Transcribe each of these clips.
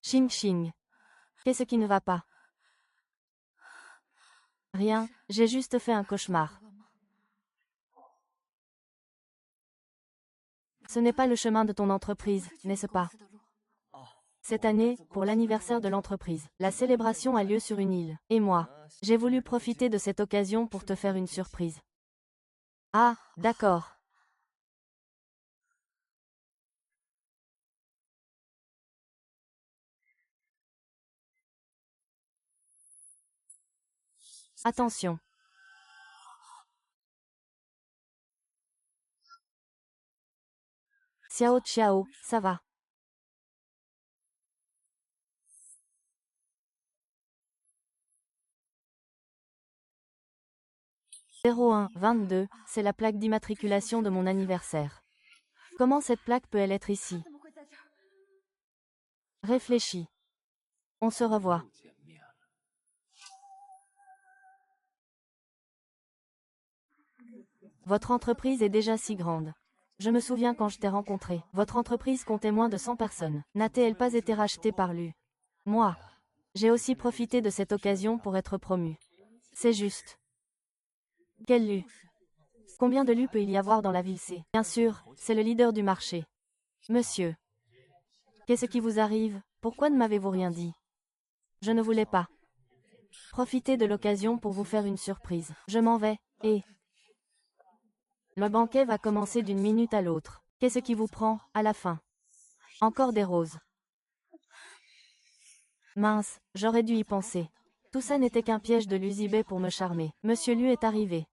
Xing Xing. Qu'est-ce qui ne va pas? Rien, j'ai juste fait un cauchemar. Ce n'est pas le chemin de ton entreprise, n'est-ce pas? Cette année, pour l'anniversaire de l'entreprise, la célébration a lieu sur une île. Et moi, j'ai voulu profiter de cette occasion pour te faire une surprise. Ah, d'accord. Attention. Xiao Xiao, ça va. 01-22, c'est la plaque d'immatriculation de mon anniversaire. Comment cette plaque peut-elle être ici? Réfléchis. On se revoit. Votre entreprise est déjà si grande. Je me souviens quand je t'ai rencontré. Votre entreprise comptait moins de 100 personnes. N'a-t-elle pas été rachetée par Lu? Moi. J'ai aussi profité de cette occasion pour être promu. C'est juste. Quel Lu? Combien de Lu peut-il y avoir dans la ville C? Bien sûr, c'est le leader du marché. Monsieur. Qu'est-ce qui vous arrive? Pourquoi ne m'avez-vous rien dit? Je ne voulais pas. Profitez de l'occasion pour vous faire une surprise. Je m'en vais, et... Le banquet va commencer d'une minute à l'autre. Qu'est-ce qui vous prend, à la fin? Encore des roses. Mince, j'aurais dû y penser. Tout ça n'était qu'un piège de l'Uzibé pour me charmer. Monsieur Lu est arrivé.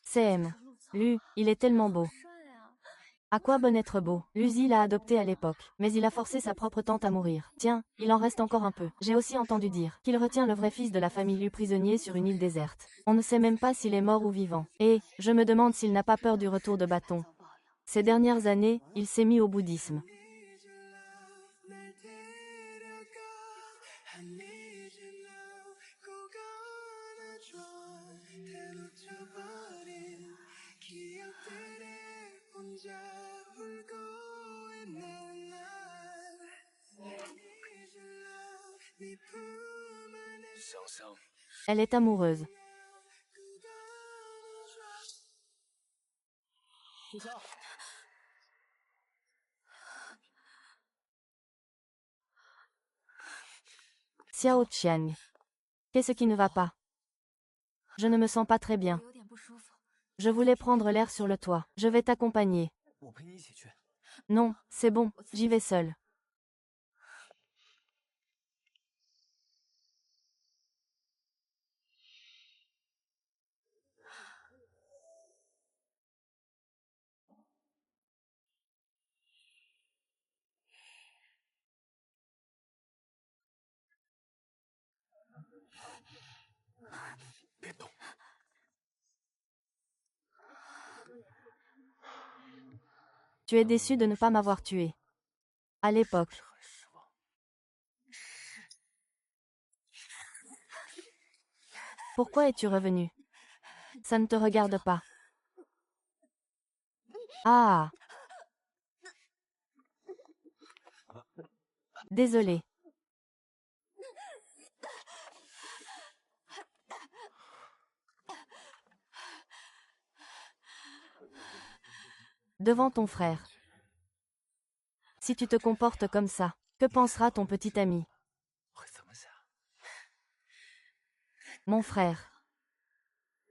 CM. Lu, il est tellement beau. À quoi bon être beau? Luzi l'a adopté à l'époque, mais il a forcé sa propre tante à mourir. Tiens, il en reste encore un peu. J'ai aussi entendu dire qu'il retient le vrai fils de la famille Lu prisonnier sur une île déserte. On ne sait même pas s'il est mort ou vivant. Et, je me demande s'il n'a pas peur du retour de bâton. Ces dernières années, il s'est mis au bouddhisme. Elle est amoureuse. Xiao Qian. Qu'est-ce qui ne va pas? Je ne me sens pas très bien. Je voulais prendre l'air sur le toit. Je vais t'accompagner. Non, c'est bon, j'y vais seule. Tu es déçu de ne pas m'avoir tué. À l'époque. Pourquoi es-tu revenu? Ça ne te regarde pas. Ah! Désolé. Devant ton frère. Si tu te comportes comme ça, que pensera ton petit ami? Mon frère.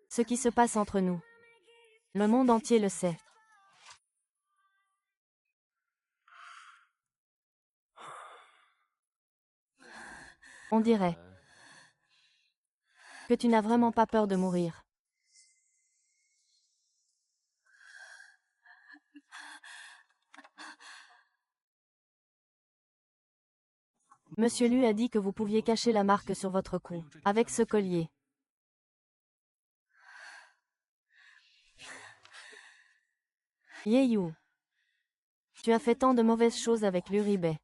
Ce qui se passe entre nous. Le monde entier le sait. On dirait que tu n'as vraiment pas peur de mourir. Monsieur Lu a dit que vous pouviez cacher la marque sur votre cou, avec ce collier. Yeyu. Tu as fait tant de mauvaises choses avec l'Uribet.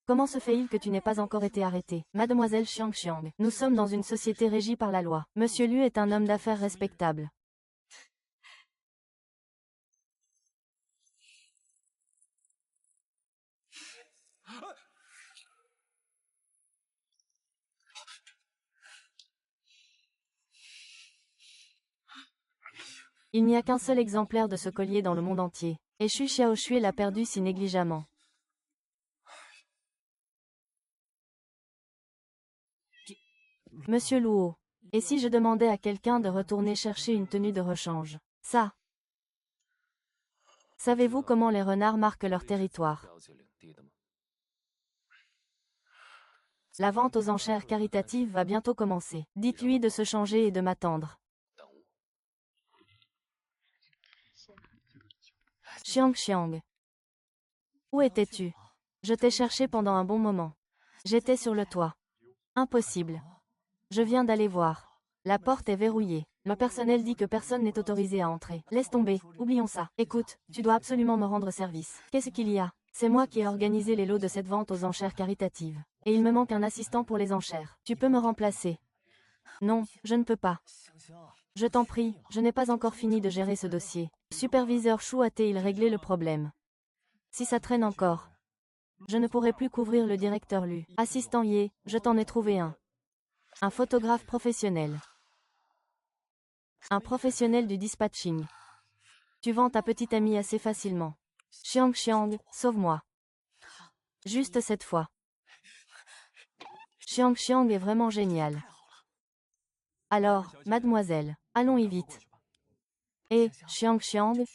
Comment se fait-il que tu n'aies pas encore été arrêtée? Mademoiselle Xiang, nous sommes dans une société régie par la loi. Monsieur Liu est un homme d'affaires respectable. Il n'y a qu'un seul exemplaire de ce collier dans le monde entier. Et Xu Xiaoshui l'a perdu si négligemment. Monsieur Luo. Et si je demandais à quelqu'un de retourner chercher une tenue de rechange? Ça. Savez-vous comment les renards marquent leur territoire? La vente aux enchères caritatives va bientôt commencer. Dites-lui de se changer et de m'attendre. Xiang. Où étais-tu? Je t'ai cherché pendant un bon moment. J'étais sur le toit. Impossible. Je viens d'aller voir. La porte est verrouillée. Le personnel dit que personne n'est autorisé à entrer. Laisse tomber, oublions ça. Écoute, tu dois absolument me rendre service. Qu'est-ce qu'il y a? C'est moi qui ai organisé les lots de cette vente aux enchères caritatives. Et il me manque un assistant pour les enchères. Tu peux me remplacer? Non, je ne peux pas. Je t'en prie, je n'ai pas encore fini de gérer ce dossier. Superviseur Chou a-t-il réglé le problème? Si ça traîne encore, je ne pourrai plus couvrir le directeur Lu. Assistant Ye, je t'en ai trouvé un. Un photographe professionnel. Un professionnel du dispatching. Tu vends ta petite amie assez facilement. Xiang, sauve-moi. Juste cette fois. Xiang est vraiment génial. Alors, mademoiselle, allons-y vite. Et, Xiang,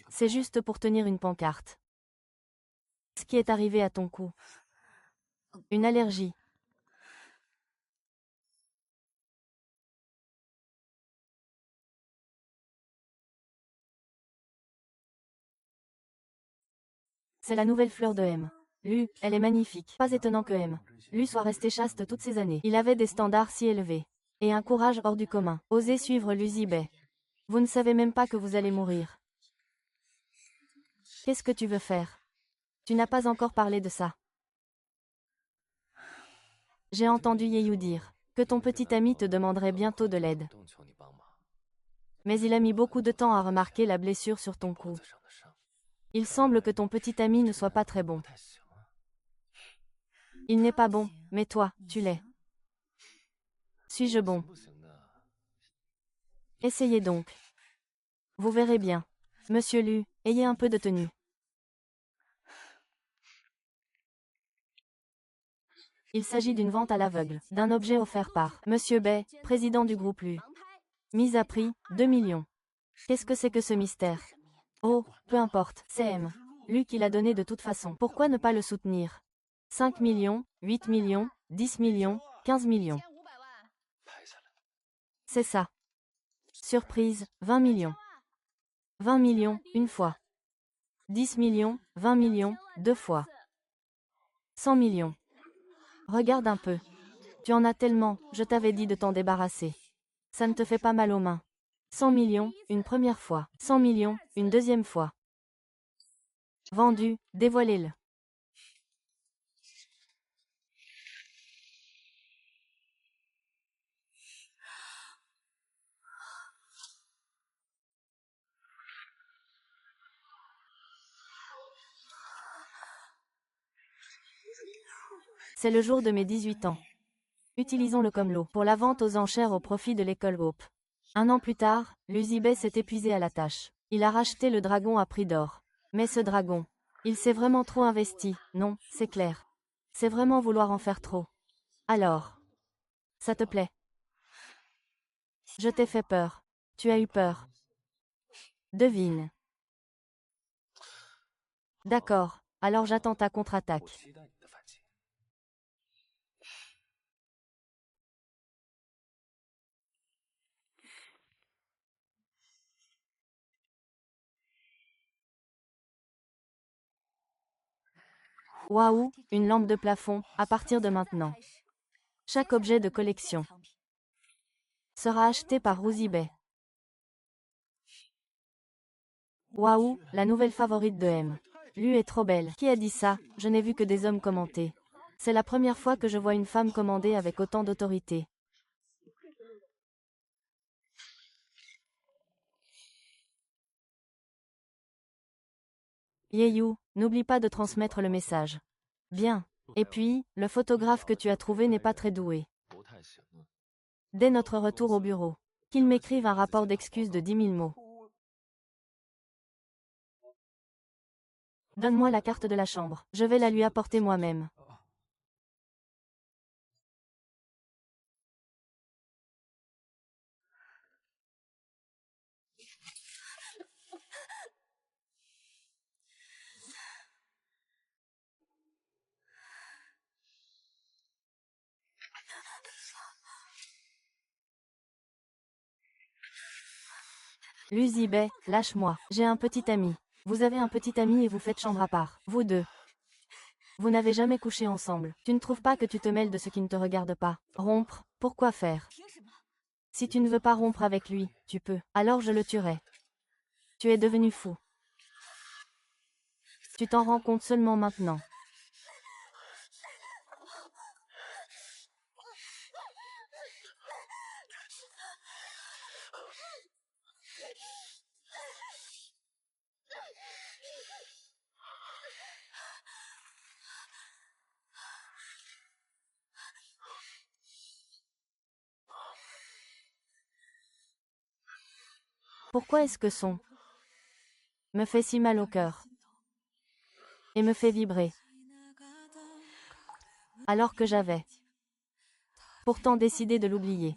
c'est juste pour tenir une pancarte. Ce qui est arrivé à ton cou? Une allergie. C'est la nouvelle fleur de M. Lu, elle est magnifique. Pas étonnant que M. Lu soit resté chaste toutes ces années. Il avait des standards si élevés. Et un courage hors du commun. Osez suivre Lu Zibei. Vous ne savez même pas que vous allez mourir. Qu'est-ce que tu veux faire? Tu n'as pas encore parlé de ça. J'ai entendu Yeyu dire que ton petit ami te demanderait bientôt de l'aide. Mais il a mis beaucoup de temps à remarquer la blessure sur ton cou. Il semble que ton petit ami ne soit pas très bon. Il n'est pas bon, mais toi, tu l'es. Suis-je bon? Essayez donc. Vous verrez bien. Monsieur Lu, ayez un peu de tenue. Il s'agit d'une vente à l'aveugle, d'un objet offert par Monsieur Bei, président du groupe Lu. Mise à prix, 2 millions. Qu'est-ce que c'est que ce mystère? Oh, peu importe, c'est M. Lu qui l'a donné de toute façon. Pourquoi ne pas le soutenir? 5 millions, 8 millions, 10 millions, 15 millions. C'est ça. Surprise, 20 millions. 20 millions, une fois. 10 millions, 20 millions, deux fois. 100 millions. Regarde un peu. Tu en as tellement, je t'avais dit de t'en débarrasser. Ça ne te fait pas mal aux mains. 100 millions, une première fois. 100 millions, une deuxième fois. Vendu, dévoilez-le. C'est le jour de mes 18 ans. Utilisons-le comme lot pour la vente aux enchères au profit de l'école Hope. 1 an plus tard, Luzibet s'est épuisé à la tâche. Il a racheté le dragon à prix d'or. Mais ce dragon, il s'est vraiment trop investi, non, c'est clair. C'est vraiment vouloir en faire trop. Alors, ça te plaît? Je t'ai fait peur. Tu as eu peur. Devine. D'accord, alors j'attends ta contre-attaque. Waouh, une lampe de plafond, à partir de maintenant. Chaque objet de collection sera acheté par Rouzibet. Waouh, la nouvelle favorite de M. Lu est trop belle. Qui a dit ça? Je n'ai vu que des hommes commenter. C'est la première fois que je vois une femme commander avec autant d'autorité. Yeyu, n'oublie pas de transmettre le message. Bien. Et puis, le photographe que tu as trouvé n'est pas très doué. Dès notre retour au bureau, qu'il m'écrive un rapport d'excuses de 10 000 mots. Donne-moi la carte de la chambre, je vais la lui apporter moi-même. Luzibet, lâche-moi, j'ai un petit ami. Vous avez un petit ami et vous faites chambre à part, vous deux. Vous n'avez jamais couché ensemble. Tu ne trouves pas que tu te mêles de ce qui ne te regarde pas? Rompre, pourquoi faire? Si tu ne veux pas rompre avec lui, tu peux. Alors je le tuerai. Tu es devenu fou. Tu t'en rends compte seulement maintenant. Pourquoi est-ce que son me fait si mal au cœur et me fait vibrer alors que j'avais pourtant décidé de l'oublier?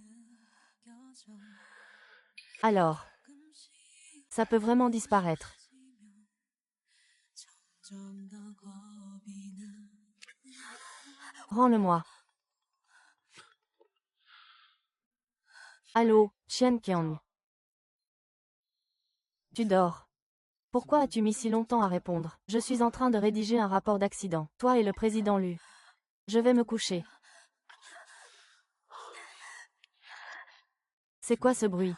Alors, ça peut vraiment disparaître. Rends-le-moi. Allô, Chen Qiang. Tu dors. Pourquoi as-tu mis si longtemps à répondre? Je suis en train de rédiger un rapport d'accident. Toi et le président Lu. Je vais me coucher. C'est quoi ce bruit?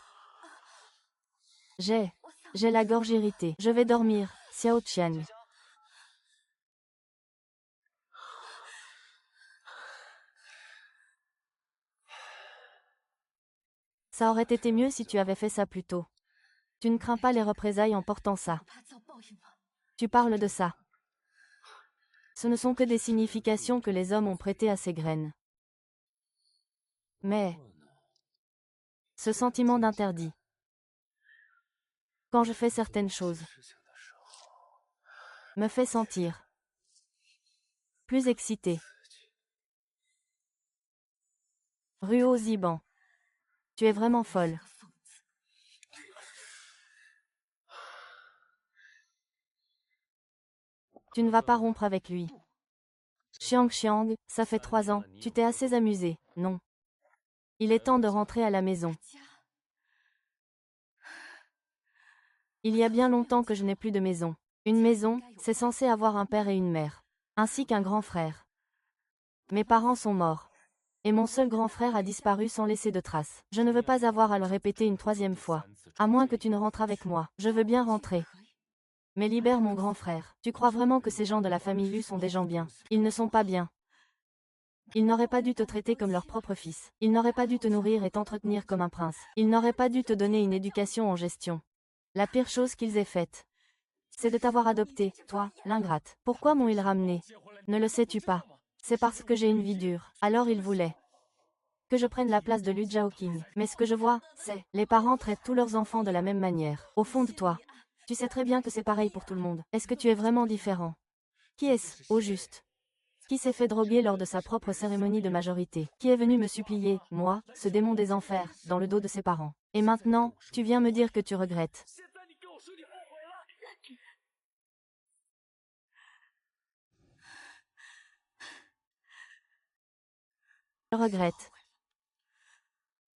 J'ai la gorge irritée. Je vais dormir, Xiao Qian. Ça aurait été mieux si tu avais fait ça plus tôt. Tu ne crains pas les représailles en portant ça. Tu parles de ça. Ce ne sont que des significations que les hommes ont prêtées à ces graines. Mais ce sentiment d'interdit, quand je fais certaines choses, me fait sentir plus excité. Ruo Ziban. Tu es vraiment folle. Tu ne vas pas rompre avec lui. Xiang Xiang, ça fait 3 ans, tu t'es assez amusé, non? Il est temps de rentrer à la maison. Il y a bien longtemps que je n'ai plus de maison. Une maison, c'est censé avoir un père et une mère, ainsi qu'un grand frère. Mes parents sont morts. Et mon seul grand frère a disparu sans laisser de traces. Je ne veux pas avoir à le répéter une 3e fois. À moins que tu ne rentres avec moi. Je veux bien rentrer. Mais libère mon grand frère. Tu crois vraiment que ces gens de la famille Lu sont des gens bien? Ils ne sont pas bien. Ils n'auraient pas dû te traiter comme leur propre fils. Ils n'auraient pas dû te nourrir et t'entretenir comme un prince. Ils n'auraient pas dû te donner une éducation en gestion. La pire chose qu'ils aient faite, c'est de t'avoir adopté, toi, l'ingrate. Pourquoi m'ont-ils ramené? Ne le sais-tu pas? C'est parce que j'ai une vie dure. Alors ils voulaient que je prenne la place de Lu Zhaoqing. Mais ce que je vois, c'est, les parents traitent tous leurs enfants de la même manière. Au fond de toi, tu sais très bien que c'est pareil pour tout le monde. Est-ce que tu es vraiment différent? Qui est-ce, au juste? Qui s'est fait droguer lors de sa propre cérémonie de majorité? Qui est venu me supplier, moi, ce démon des enfers, dans le dos de ses parents? Et maintenant, tu viens me dire que tu regrettes. Je regrette.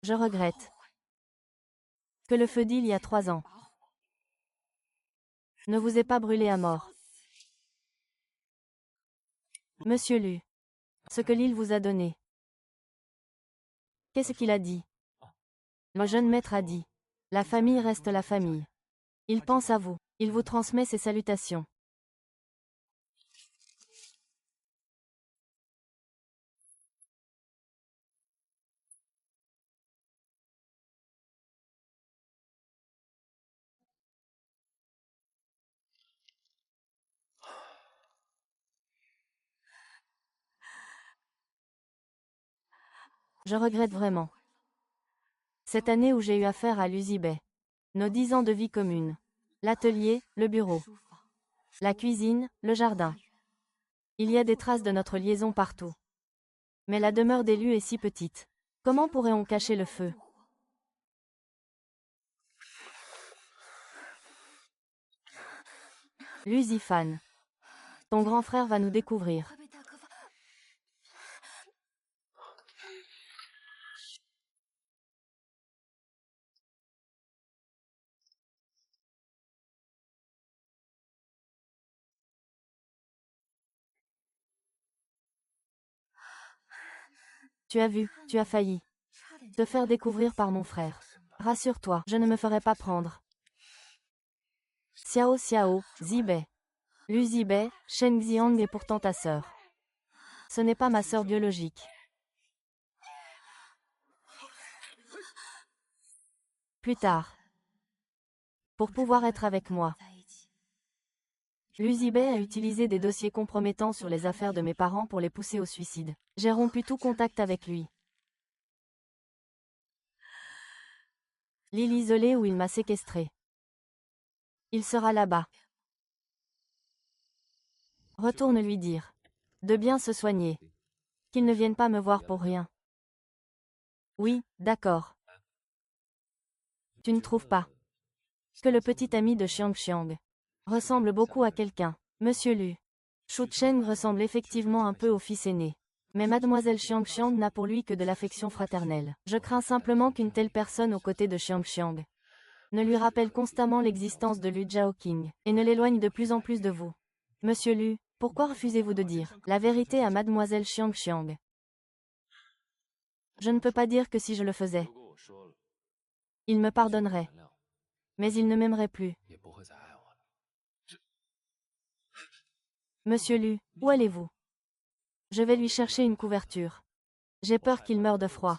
Je regrette que le feu d'il y a 3 ans ne vous ait pas brûlé à mort. Monsieur Lu, ce que l'île vous a donné. Qu'est-ce qu'il a dit? Le jeune maître a dit. La famille reste la famille. Il pense à vous. Il vous transmet ses salutations. Je regrette vraiment. Cette année où j'ai eu affaire à Luzibet. Nos 10 ans de vie commune. L'atelier, le bureau. La cuisine, le jardin. Il y a des traces de notre liaison partout. Mais la demeure d'élu est si petite. Comment pourrait-on cacher le feu? Luzifan. Ton grand frère va nous découvrir. Tu as vu, tu as failli. Te faire découvrir par mon frère. Rassure-toi, je ne me ferai pas prendre. Xiao Xiao, Zibei. Luzibei, Shen Xiang est pourtant ta sœur. Ce n'est pas ma sœur biologique. Plus tard. Pour pouvoir être avec moi. Luzibei a utilisé des dossiers compromettants sur les affaires de mes parents pour les pousser au suicide. J'ai rompu tout contact avec lui. L'île isolée où il m'a séquestré. Il sera là-bas. Retourne lui dire. De bien se soigner. Qu'il ne vienne pas me voir pour rien. Oui, d'accord. Tu ne trouves pas que le petit ami de Xiang Xiang ressemble beaucoup à quelqu'un. Monsieur Lu. Shu Cheng ressemble effectivement un peu au fils aîné. Mais mademoiselle Xiang Xiang n'a pour lui que de l'affection fraternelle. Je crains simplement qu'une telle personne aux côtés de Xiang Xiang ne lui rappelle constamment l'existence de Lu Zhaoqing, et ne l'éloigne de plus en plus de vous. Monsieur Lu, pourquoi refusez-vous de dire la vérité à mademoiselle Xiang Xiang? Je ne peux pas dire que si je le faisais, il me pardonnerait. Mais il ne m'aimerait plus. Monsieur Lu, où allez-vous? Je vais lui chercher une couverture. J'ai peur qu'il meure de froid.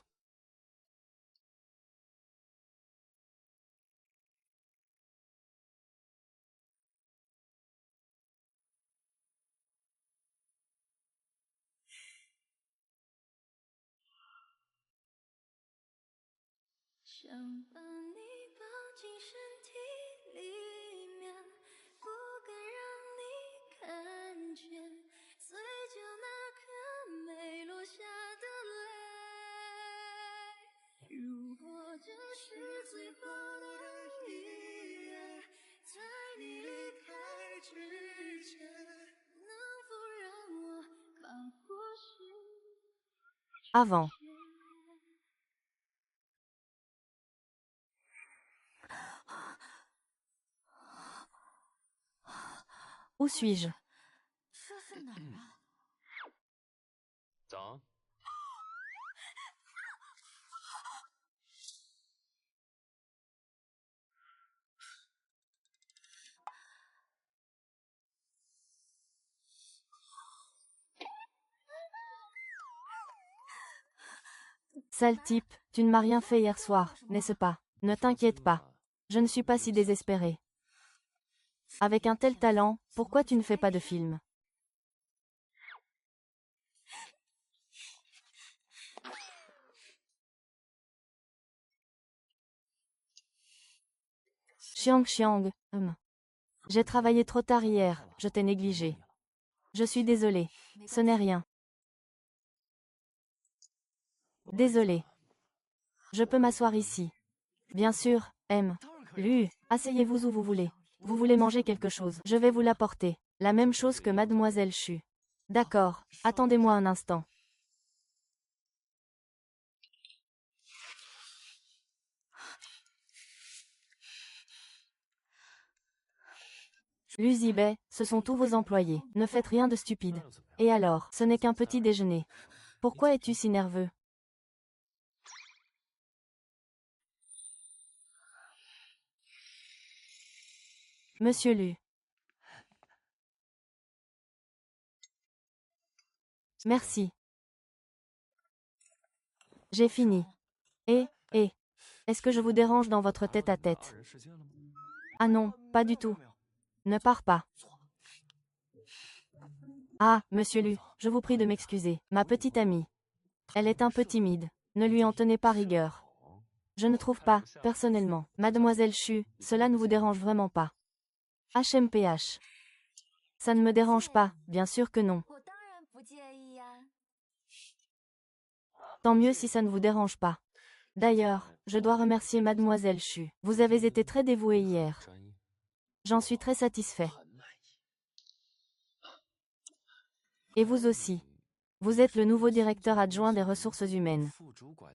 Avant. Où suis-je? Sale type, tu ne m'as rien fait hier soir, n'est-ce pas? Ne t'inquiète pas. Je ne suis pas si désespéré. Avec un tel talent, pourquoi tu ne fais pas de film? Xiang Xiang, J'ai travaillé trop tard hier, je t'ai négligé. Je suis désolé. Ce n'est rien. Désolé. Je peux m'asseoir ici. Bien sûr, Lu, asseyez-vous où vous voulez. Vous voulez manger quelque chose, je vais vous l'apporter. La même chose que mademoiselle Chu. D'accord, attendez-moi un instant. Luzibei, ce sont tous vos employés. Ne faites rien de stupide. Et alors, ce n'est qu'un petit déjeuner. Pourquoi es-tu si nerveux? Monsieur Lu. Merci. J'ai fini. Est-ce que je vous dérange dans votre tête-à-tête? Ah non, pas du tout. Ne pars pas. Ah, monsieur Lu, je vous prie de m'excuser. Ma petite amie. Elle est un peu timide. Ne lui en tenez pas rigueur. Je ne trouve pas, personnellement. Mademoiselle Chu, cela ne vous dérange vraiment pas. HMPH. Ça ne me dérange pas, bien sûr que non. Tant mieux si ça ne vous dérange pas. D'ailleurs, je dois remercier Mademoiselle Chu. Vous avez été très dévouée hier. J'en suis très satisfait. Et vous aussi. Vous êtes le nouveau directeur adjoint des ressources humaines.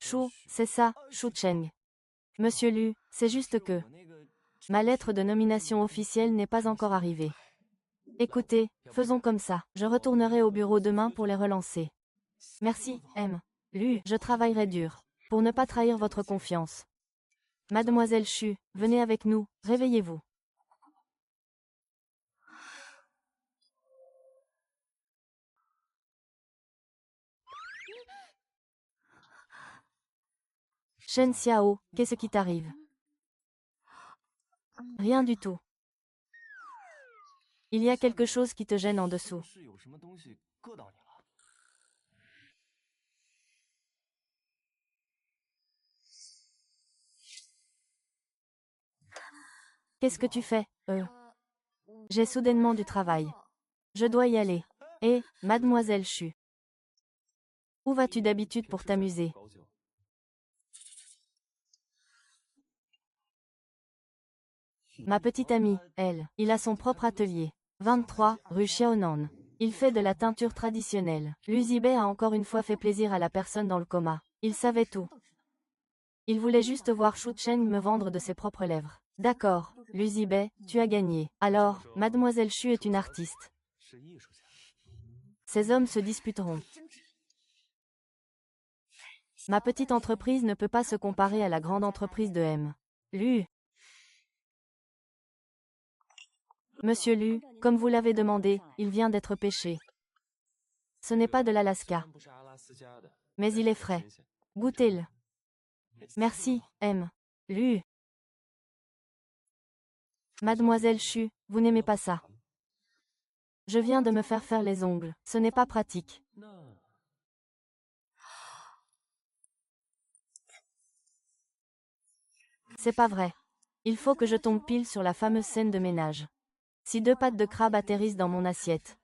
Chou, c'est ça, Chou Cheng. Monsieur Lu, c'est juste que ma lettre de nomination officielle n'est pas encore arrivée. Écoutez, faisons comme ça. Je retournerai au bureau demain pour les relancer. Merci, M. Lu, je travaillerai dur pour ne pas trahir votre confiance. Mademoiselle Chu, venez avec nous, réveillez-vous. Shen Xiao, qu'est-ce qui t'arrive? Rien du tout. Il y a quelque chose qui te gêne en dessous. Qu'est-ce que tu fais? J'ai soudainement du travail. Je dois y aller. Et, Mademoiselle Chu. Où vas-tu d'habitude pour t'amuser? Ma petite amie, elle, il a son propre atelier. 23, rue Xiaonan. Il fait de la teinture traditionnelle. Luzibei a encore une fois fait plaisir à la personne dans le coma. Il savait tout. Il voulait juste voir Shu Cheng me vendre de ses propres lèvres. D'accord, Luzibei, tu as gagné. Alors, Mademoiselle Chu est une artiste. Ces hommes se disputeront. Ma petite entreprise ne peut pas se comparer à la grande entreprise de M. Lu. Monsieur Lu, comme vous l'avez demandé, il vient d'être pêché. Ce n'est pas de l'Alaska. Mais il est frais. Goûtez-le. Merci, M. Lu. Mademoiselle Chu, vous n'aimez pas ça. Je viens de me faire les ongles. Ce n'est pas pratique. C'est pas vrai. Il faut que je tombe pile sur la fameuse scène de ménage. Si 2 pattes de crabe atterrissent dans mon assiette,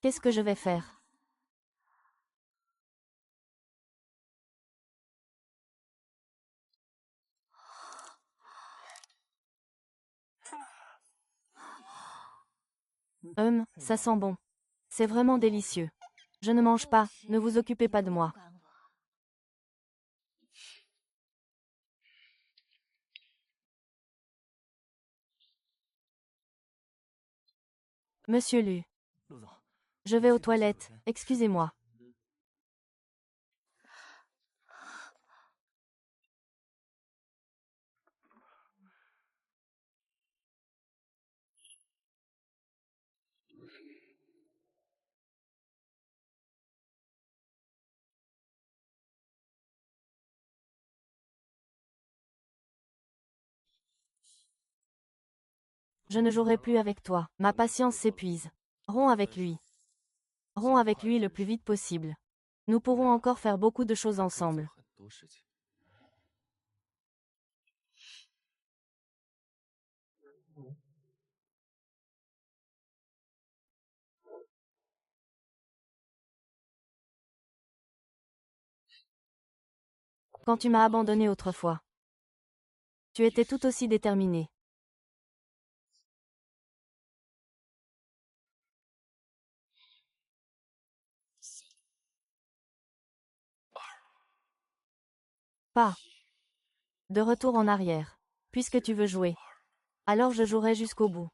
qu'est-ce que je vais faire? Ça sent bon. C'est vraiment délicieux. Je ne mange pas, ne vous occupez pas de moi. Monsieur Lu. Je vais aux toilettes, excusez-moi. Je ne jouerai plus avec toi. Ma patience s'épuise. Romps avec lui. Romps avec lui le plus vite possible. Nous pourrons encore faire beaucoup de choses ensemble. Quand tu m'as abandonné autrefois, tu étais tout aussi déterminé. Pas de retour en arrière. Puisque tu veux jouer, alors je jouerai jusqu'au bout.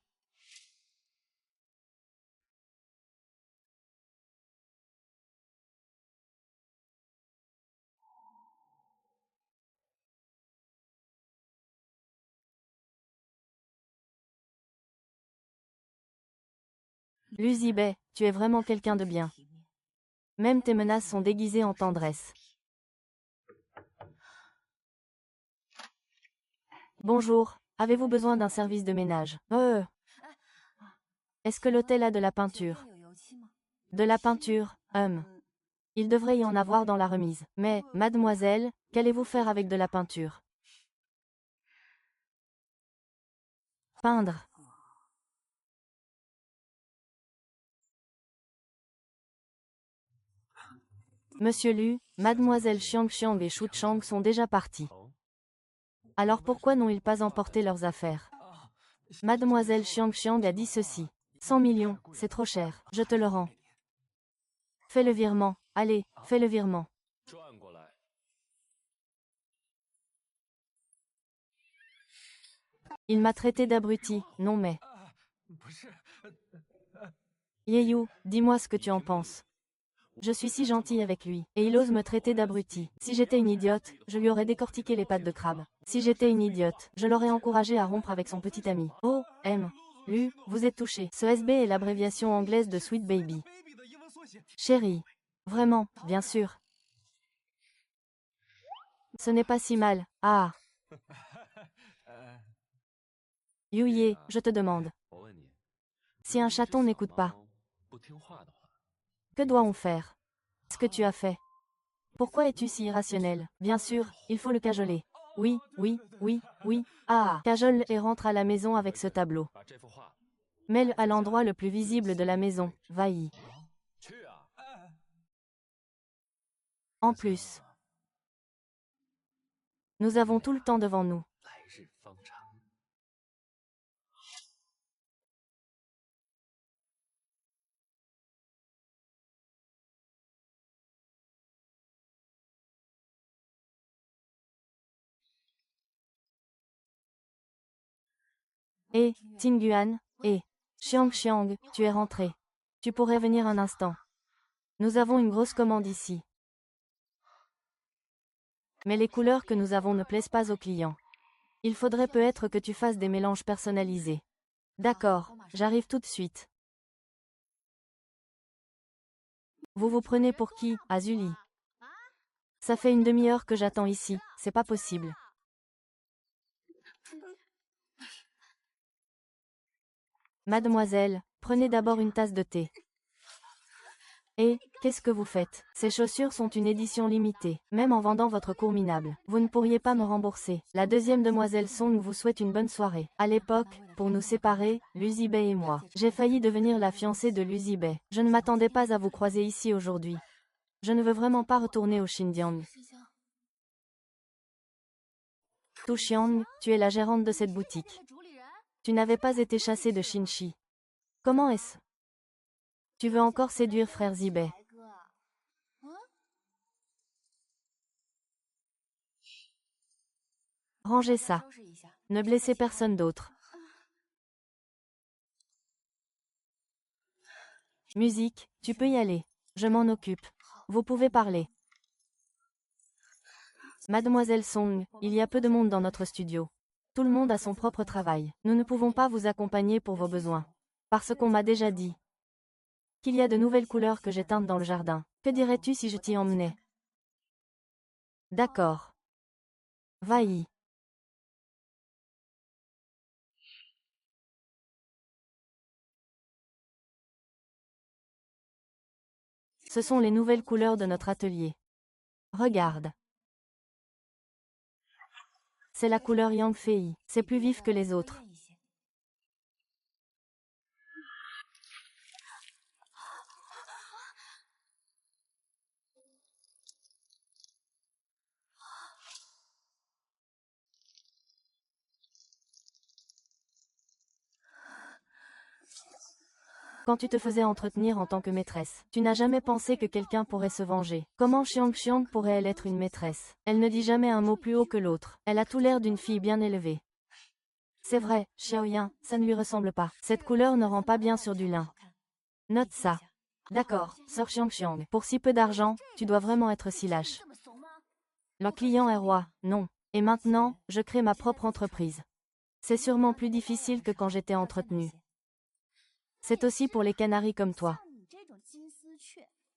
Luzibei, tu es vraiment quelqu'un de bien. Même tes menaces sont déguisées en tendresse. Bonjour, avez-vous besoin d'un service de ménage? Est-ce que l'hôtel a de la peinture? De la peinture, Il devrait y en avoir dans la remise. Mais, mademoiselle, qu'allez-vous faire avec de la peinture? Peindre. Monsieur Lu, mademoiselle Xiang Xiang et Shu Chang sont déjà partis. Alors pourquoi n'ont-ils pas emporté leurs affaires? Mademoiselle Xiang Xiang a dit ceci. 100 millions, c'est trop cher, je te le rends. Fais le virement, allez, fais le virement. Il m'a traité d'abruti, non mais... Yeyu, dis-moi ce que tu en penses. Je suis si gentille avec lui, et il ose me traiter d'abruti. Si j'étais une idiote, je lui aurais décortiqué les pattes de crabe. Si j'étais une idiote, je l'aurais encouragé à rompre avec son petit ami. Oh, M. Lu, vous êtes touché. Ce SB est l'abréviation anglaise de Sweet Baby. Chérie. Vraiment, bien sûr. Ce n'est pas si mal. Ah. Yuye, je te demande. Si un chaton n'écoute pas, que doit-on faire? Ce que tu as fait. Pourquoi es-tu si irrationnel? Bien sûr, il faut le cajoler. Oui, oui, oui, oui. Ah, cajole et rentre à la maison avec ce tableau. Mets-le à l'endroit le plus visible de la maison, vaillis. En plus, nous avons tout le temps devant nous. Et, Tinguan, et, Xiang Xiang, tu es rentré. Tu pourrais venir un instant. Nous avons une grosse commande ici. Mais les couleurs que nous avons ne plaisent pas aux clients. Il faudrait peut-être que tu fasses des mélanges personnalisés. D'accord, j'arrive tout de suite. Vous vous prenez pour qui, Azuli? Ça fait une demi-heure que j'attends ici, c'est pas possible. Mademoiselle, prenez d'abord une tasse de thé. Et, qu'est-ce que vous faites? Ces chaussures sont une édition limitée, même en vendant votre cours minable. Vous ne pourriez pas me rembourser. La deuxième demoiselle Song vous souhaite une bonne soirée. À l'époque, pour nous séparer, Luzibei et moi, j'ai failli devenir la fiancée de Luzibei. Je ne m'attendais pas à vous croiser ici aujourd'hui. Je ne veux vraiment pas retourner au Xinjiang. Tu Xiang, tu es la gérante de cette boutique. Tu n'avais pas été chassée de Xinchi. Comment est-ce? Tu veux encore séduire frère Zibei? Rangez ça. Ne blessez personne d'autre. Musique, tu peux y aller. Je m'en occupe. Vous pouvez parler. Mademoiselle Song, il y a peu de monde dans notre studio. Tout le monde a son propre travail. Nous ne pouvons pas vous accompagner pour vos besoins. Parce qu'on m'a déjà dit qu'il y a de nouvelles couleurs que j'ai teintes dans le jardin. Que dirais-tu si je t'y emmenais? D'accord. Va-y. Ce sont les nouvelles couleurs de notre atelier. Regarde. C'est la couleur Yang Fei. C'est plus vif que les autres. Quand tu te faisais entretenir en tant que maîtresse, tu n'as jamais pensé que quelqu'un pourrait se venger. Comment Xiang Xiang pourrait-elle être une maîtresse? Elle ne dit jamais un mot plus haut que l'autre. Elle a tout l'air d'une fille bien élevée. C'est vrai, Xiaoyan, ça ne lui ressemble pas. Cette couleur ne rend pas bien sur du lin. Note ça. D'accord, sœur Xiang Xiang. Pour si peu d'argent, tu dois vraiment être si lâche. Le client est roi, non. Et maintenant, je crée ma propre entreprise. C'est sûrement plus difficile que quand j'étais entretenue. C'est aussi pour les canaris comme toi.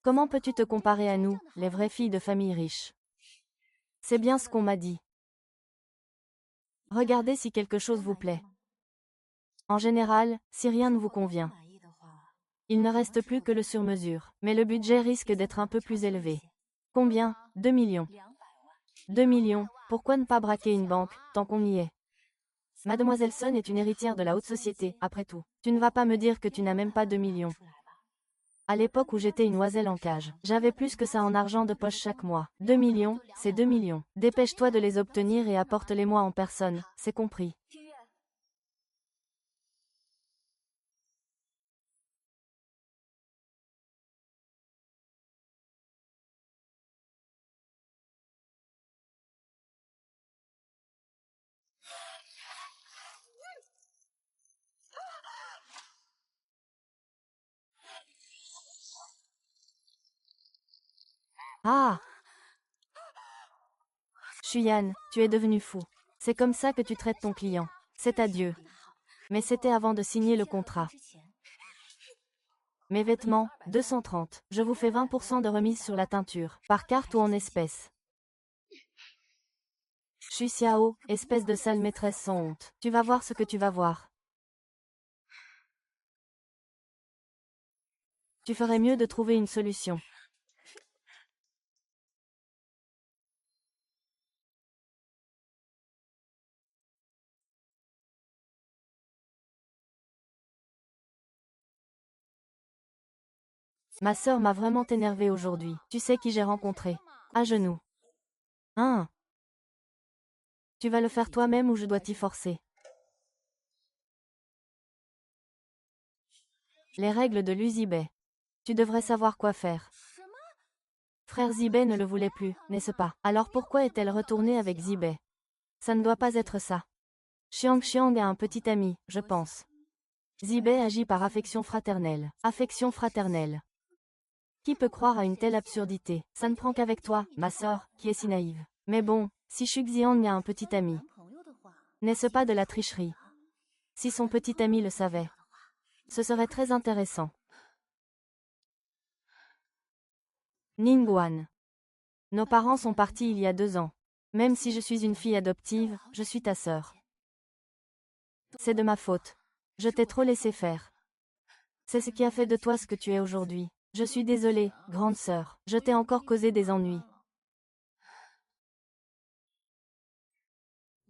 Comment peux-tu te comparer à nous, les vraies filles de famille riches? C'est bien ce qu'on m'a dit. Regardez si quelque chose vous plaît. En général, si rien ne vous convient. Il ne reste plus que le sur-mesure, mais le budget risque d'être un peu plus élevé. Combien? 2 millions. 2 millions, pourquoi ne pas braquer une banque, tant qu'on y est? Mademoiselle Sun est une héritière de la haute société, après tout. Tu ne vas pas me dire que tu n'as même pas 2 millions. À l'époque où j'étais une oiselle en cage, j'avais plus que ça en argent de poche chaque mois. 2 millions, c'est 2 millions. Dépêche-toi de les obtenir et apporte-les-moi en personne, c'est compris. Ah! Chuyan, tu es devenu fou. C'est comme ça que tu traites ton client. C'est adieu. Mais c'était avant de signer le contrat. Mes vêtements, 230. Je vous fais 20% de remise sur la teinture, par carte ou en espèces. Xu Xiao, espèce de sale maîtresse sans honte. Tu vas voir ce que tu vas voir. Tu ferais mieux de trouver une solution. Ma sœur m'a vraiment énervée aujourd'hui. Tu sais qui j'ai rencontré? À genoux. Hein? Tu vas le faire toi-même ou je dois t'y forcer? Les règles de l'Uzibet. Tu devrais savoir quoi faire. Frère Zibet ne le voulait plus, n'est-ce pas? Alors pourquoi est-elle retournée avec Zibet? Ça ne doit pas être ça. Xiang Xiang a un petit ami, je pense. Zibet agit par affection fraternelle. Affection fraternelle. Qui peut croire à une telle absurdité? Ça ne prend qu'avec toi, ma sœur, qui est si naïve. Mais bon, si Xuxiang a un petit ami, n'est-ce pas de la tricherie? Si son petit ami le savait, ce serait très intéressant. Ningguan. Nos parents sont partis il y a 2 ans. Même si je suis une fille adoptive, je suis ta sœur. C'est de ma faute. Je t'ai trop laissé faire. C'est ce qui a fait de toi ce que tu es aujourd'hui. Je suis désolée, grande sœur. Je t'ai encore causé des ennuis.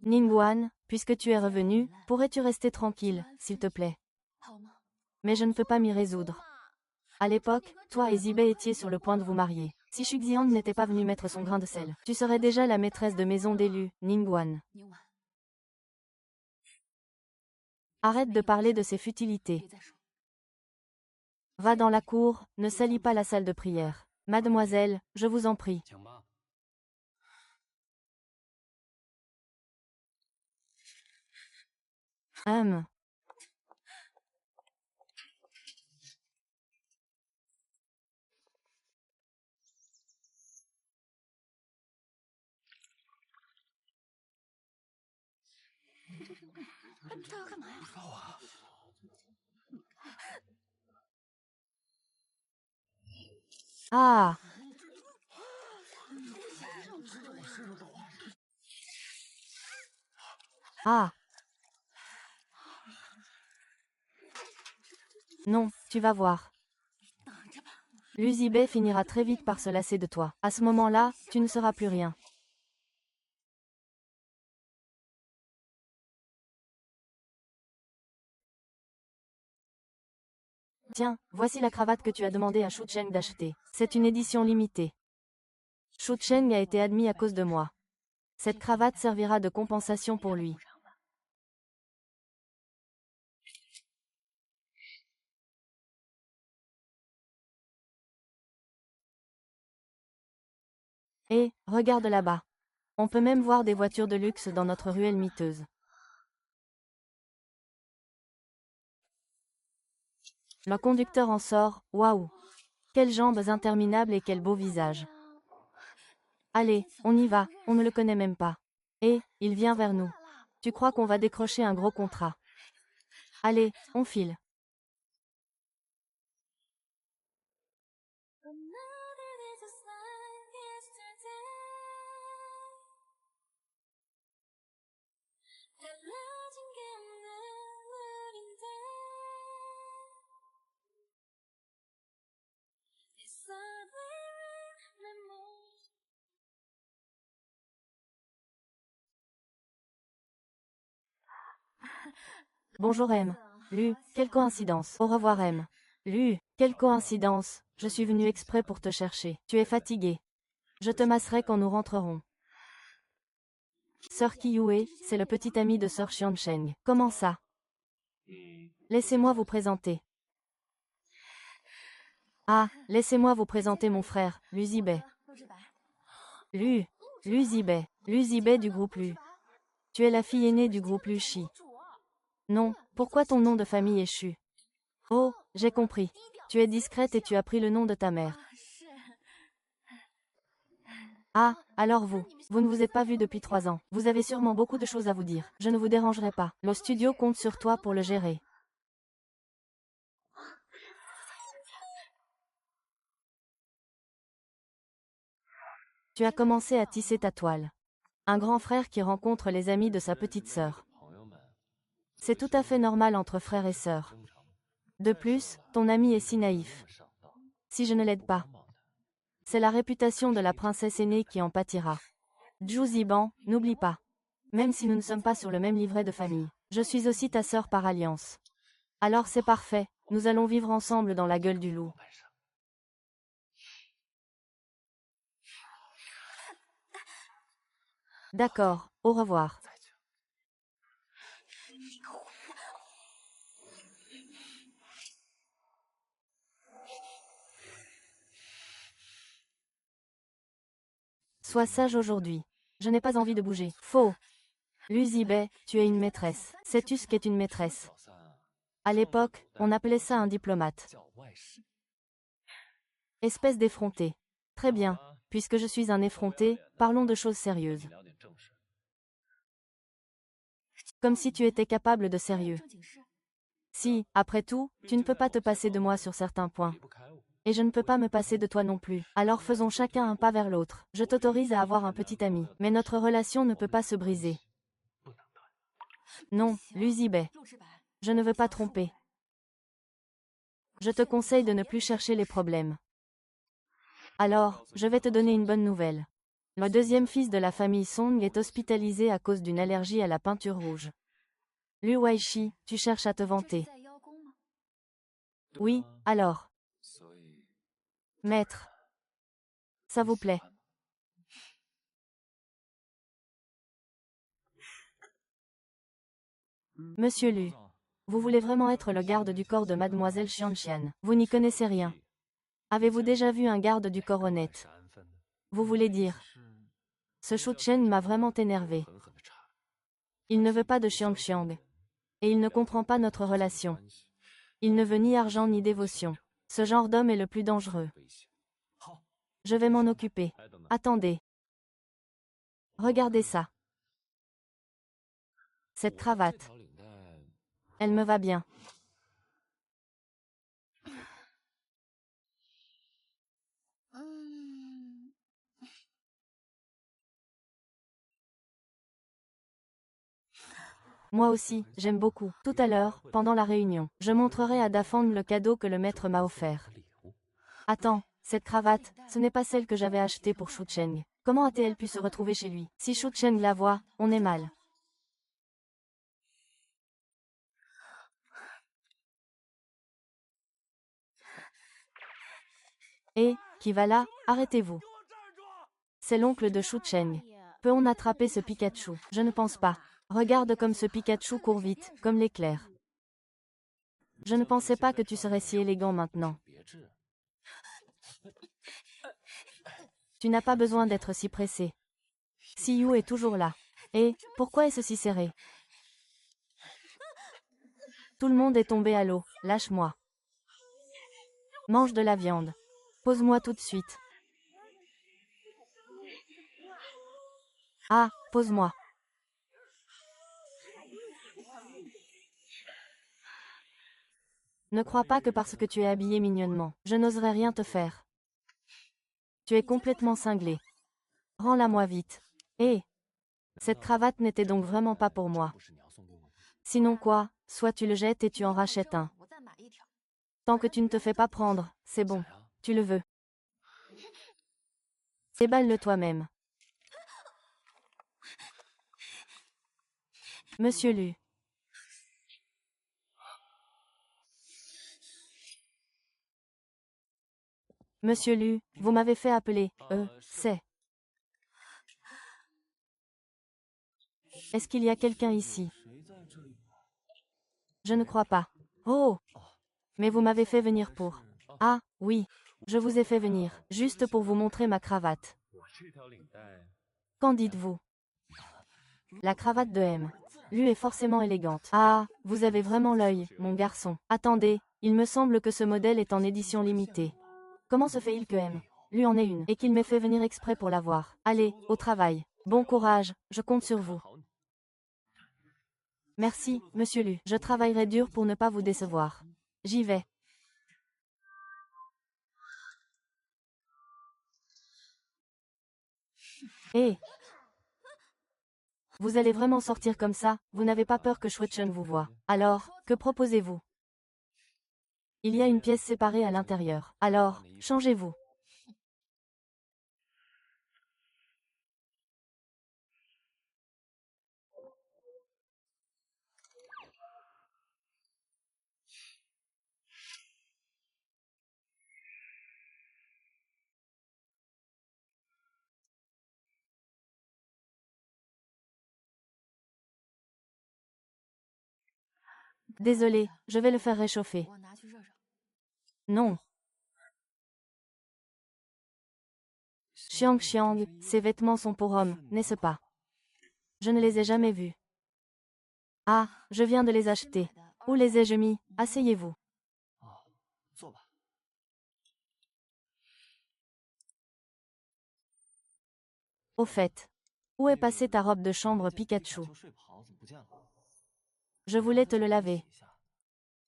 Ningguan, puisque tu es revenu, pourrais-tu rester tranquille, s'il te plaît? Mais je ne peux pas m'y résoudre. À l'époque, toi et Zibei étiez sur le point de vous marier. Si Xuxiang n'était pas venu mettre son grain de sel, tu serais déjà la maîtresse de maison d'élu, Ningguan. Arrête de parler de ces futilités. Va dans la cour, ne salis pas la salle de prière. Mademoiselle, je vous en prie. Hum. Ah! Ah! Non, tu vas voir. L'Uzibet finira très vite par se lasser de toi. À ce moment-là, tu ne seras plus rien. Tiens, voici la cravate que tu as demandé à Shu Cheng d'acheter. C'est une édition limitée. Shu Cheng a été admis à cause de moi. Cette cravate servira de compensation pour lui. Et, regarde là-bas. On peut même voir des voitures de luxe dans notre ruelle miteuse. Le conducteur en sort, waouh! Quelles jambes interminables et quel beau visage. Allez, on y va, on ne le connaît même pas. Et, il vient vers nous. Tu crois qu'on va décrocher un gros contrat? Allez, on file. Bonjour M. Lu, quelle coïncidence. Au revoir M. Lu, quelle coïncidence. Je suis venu exprès pour te chercher. Tu es fatigué. Je te masserai quand nous rentrerons. Sœur Kiyue, c'est le petit ami de Sœur Xiansheng. Comment ça? Laissez-moi vous présenter. Ah, laissez-moi vous présenter mon frère, Lu Zibei. Lu Zibei. Lu Zibei du groupe Lu. Tu es la fille aînée du groupe Lu Shi. Non, pourquoi ton nom de famille est Chu? Oh, j'ai compris. Tu es discrète et tu as pris le nom de ta mère. Ah, alors vous ne vous êtes pas vu depuis 3 ans. Vous avez sûrement beaucoup de choses à vous dire. Je ne vous dérangerai pas. Le studio compte sur toi pour le gérer. Tu as commencé à tisser ta toile. Un grand frère qui rencontre les amis de sa petite sœur. C'est tout à fait normal entre frères et sœurs. De plus, ton ami est si naïf. Si je ne l'aide pas, c'est la réputation de la princesse aînée qui en pâtira. Zhu Ziban, n'oublie pas. Même si nous ne sommes pas sur le même livret de famille, je suis aussi ta sœur par alliance. Alors c'est parfait, nous allons vivre ensemble dans la gueule du loup. D'accord, au revoir. Sois sage aujourd'hui. Je n'ai pas envie de bouger. Faux. Lu Zibei, tu es une maîtresse. Sais-tu ce qu'est une maîtresse? À l'époque, on appelait ça un diplomate. Espèce d'effronté. Très bien. Puisque je suis un effronté, parlons de choses sérieuses. Comme si tu étais capable de sérieux. Si, après tout, tu ne peux pas te passer de moi sur certains points. Et je ne peux pas me passer de toi non plus. Alors faisons chacun un pas vers l'autre. Je t'autorise à avoir un petit ami. Mais notre relation ne peut pas se briser. Non, Lu Zibei. Je ne veux pas tromper. Je te conseille de ne plus chercher les problèmes. Alors, je vais te donner une bonne nouvelle. Le deuxième fils de la famille Song est hospitalisé à cause d'une allergie à la peinture rouge. Lu Weishi, tu cherches à te vanter. Oui, alors. Maître. Ça vous plaît. Monsieur Lu. Vous voulez vraiment être le garde du corps de Mademoiselle Xianxian. Vous n'y connaissez rien. Avez-vous déjà vu un garde du corps honnête? Vous voulez dire. Ce Shu Chen m'a vraiment énervé. Il ne veut pas de Xiangxiang. Et il ne comprend pas notre relation. Il ne veut ni argent ni dévotion. Ce genre d'homme est le plus dangereux. Je vais m'en occuper. Attendez. Regardez ça. Cette cravate. Elle me va bien. Moi aussi, j'aime beaucoup. Tout à l'heure, pendant la réunion, je montrerai à Dafang le cadeau que le maître m'a offert. Attends, cette cravate, ce n'est pas celle que j'avais achetée pour Shu Cheng. Comment a-t-elle pu se retrouver chez lui? Si Shu Cheng la voit, on est mal. Et, qui va là? Arrêtez-vous. C'est l'oncle de Shu Cheng. Peut-on attraper ce Pikachu? Je ne pense pas. Regarde comme ce Pikachu court vite, comme l'éclair. Je ne pensais pas que tu serais si élégant maintenant. Tu n'as pas besoin d'être si pressé. Siyu est toujours là. Et, pourquoi est-ce si serré? Tout le monde est tombé à l'eau, lâche-moi. Mange de la viande. Pose-moi tout de suite. Ah, pose-moi. Ne crois pas que parce que tu es habillé mignonnement, je n'oserais rien te faire. Tu es complètement cinglé. Rends-la-moi vite. Hé, cette cravate n'était donc vraiment pas pour moi. Sinon quoi, soit tu le jettes et tu en rachètes un. Tant que tu ne te fais pas prendre, c'est bon. Tu le veux. Déballe-le toi-même. Monsieur Lu. Monsieur Lu, vous m'avez fait appeler. C'est. Est-ce qu'il y a quelqu'un ici? Je ne crois pas. Oh! Mais vous m'avez fait venir pour. Ah, oui. Je vous ai fait venir, juste pour vous montrer ma cravate. Qu'en dites-vous? La cravate de M. Lu est forcément élégante. Ah, vous avez vraiment l'œil, mon garçon. Attendez, il me semble que ce modèle est en édition limitée. Comment se fait-il que M. Lu en ait une, et qu'il m'ait fait venir exprès pour la voir? Allez, au travail. Bon courage, je compte sur vous. Merci, monsieur Lu. Je travaillerai dur pour ne pas vous décevoir. J'y vais. Hé! Vous allez vraiment sortir comme ça? Vous n'avez pas peur que Shuechen vous voie? Alors, que proposez-vous? Il y a une pièce séparée à l'intérieur. Alors, changez-vous. Désolé, je vais le faire réchauffer. Non. Xiang Xiang, ces vêtements sont pour hommes, n'est-ce pas? Je ne les ai jamais vus. Ah, je viens de les acheter. Où les ai-je mis? Asseyez-vous. Au fait, où est passée ta robe de chambre Pikachu? Je voulais te le laver.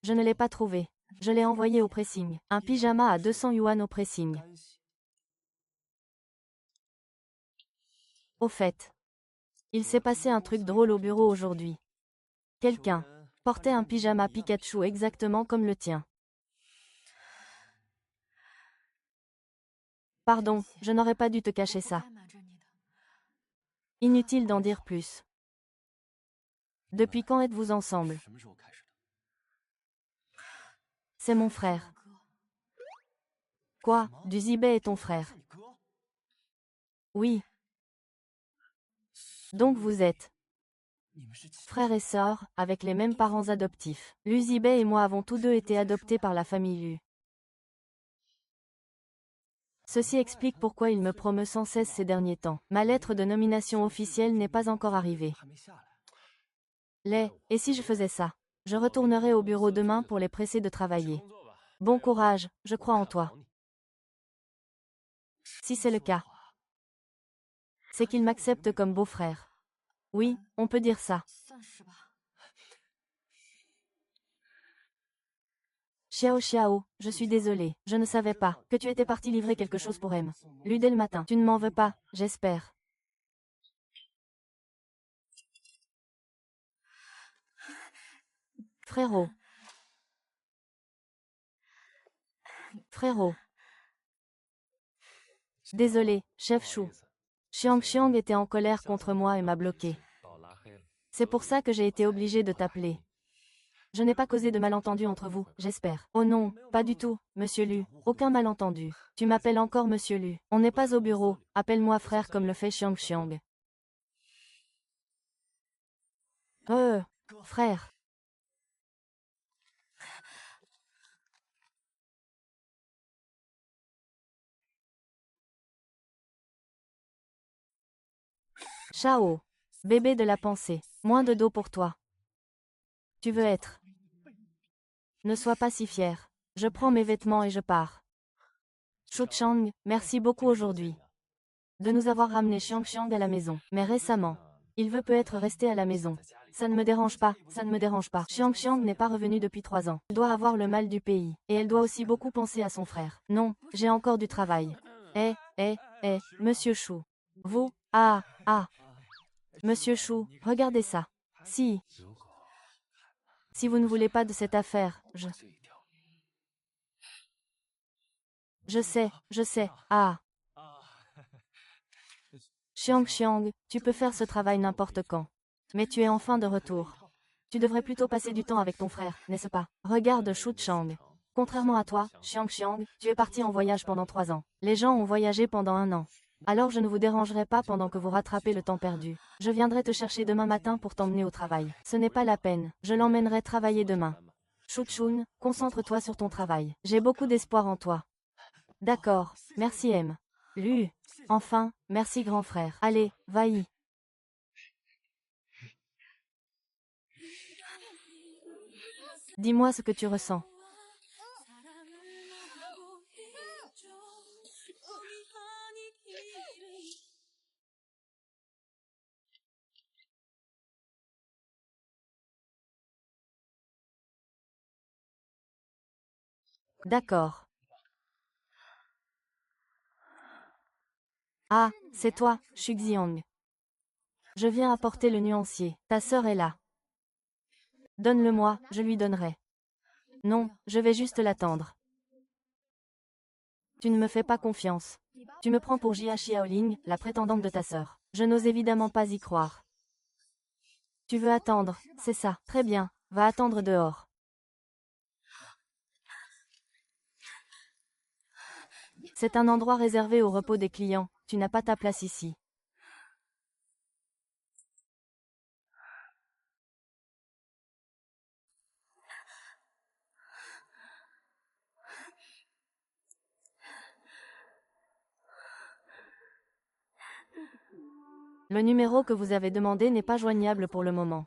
Je ne l'ai pas trouvé. Je l'ai envoyé au pressing. Un pyjama à 200 yuan au pressing. Au fait, il s'est passé un truc drôle au bureau aujourd'hui. Quelqu'un portait un pyjama Pikachu exactement comme le tien. Pardon, je n'aurais pas dû te cacher ça. Inutile d'en dire plus. Depuis quand êtes-vous ensemble? C'est mon frère. Quoi? Du Zibet est ton frère? Oui. Donc vous êtes frères et sœurs, avec les mêmes parents adoptifs. Lu Zibet et moi avons tous deux été adoptés par la famille Lu. Ceci explique pourquoi il me promeut sans cesse ces derniers temps. Ma lettre de nomination officielle n'est pas encore arrivée. Et si je faisais ça? Je retournerai au bureau demain pour les presser de travailler. Bon courage, je crois en toi. Si c'est le cas, c'est qu'il m'accepte comme beau-frère. Oui, on peut dire ça. Xiao Xiao, je suis désolée, je ne savais pas que tu étais parti livrer quelque chose pour M. Lu dès le matin. Tu ne m'en veux pas, j'espère. Frérot. Frérot. Désolé, chef Chou. Xiang Xiang était en colère contre moi et m'a bloqué. C'est pour ça que j'ai été obligée de t'appeler. Je n'ai pas causé de malentendu entre vous, j'espère. Oh non, pas du tout, monsieur Lu. Aucun malentendu. Tu m'appelles encore monsieur Lu. On n'est pas au bureau. Appelle-moi frère comme le fait Xiang Xiang. Frère. Chao. Bébé de la pensée. Moins de dos pour toi. Tu veux être. Ne sois pas si fier. Je prends mes vêtements et je pars. Shu Chang, merci beaucoup aujourd'hui de nous avoir ramené Xiang Xiang à la maison. Mais récemment, il veut peut-être rester à la maison. Ça ne me dérange pas, ça ne me dérange pas. Xiang Xiang n'est pas revenu depuis 3 ans. Elle doit avoir le mal du pays. Et elle doit aussi beaucoup penser à son frère. Non, j'ai encore du travail. Monsieur Chou. Vous, Monsieur Chou, regardez ça. Si vous ne voulez pas de cette affaire, je sais, Xiang Xiang, tu peux faire ce travail n'importe quand. Mais tu es enfin de retour. Tu devrais plutôt passer du temps avec ton frère, n'est-ce pas? Regarde Shu Chang. Contrairement à toi, Xiang, tu es parti en voyage pendant 3 ans. Les gens ont voyagé pendant 1 an. Alors je ne vous dérangerai pas pendant que vous rattrapez le temps perdu. Je viendrai te chercher demain matin pour t'emmener au travail. Ce n'est pas la peine, je l'emmènerai travailler demain. Chun, concentre-toi sur ton travail. J'ai beaucoup d'espoir en toi. D'accord, merci M. Lu. Enfin, merci grand frère. Allez, va-y. Dis-moi ce que tu ressens. D'accord. Ah, c'est toi, Xuxiang. Je viens apporter le nuancier. Ta sœur est là. Donne-le-moi, je lui donnerai. Non, je vais juste l'attendre. Tu ne me fais pas confiance. Tu me prends pour Jia Xiaoling, la prétendante de ta sœur. Je n'ose évidemment pas y croire. Tu veux attendre, c'est ça. Très bien, va attendre dehors. C'est un endroit réservé au repos des clients, tu n'as pas ta place ici. Le numéro que vous avez demandé n'est pas joignable pour le moment.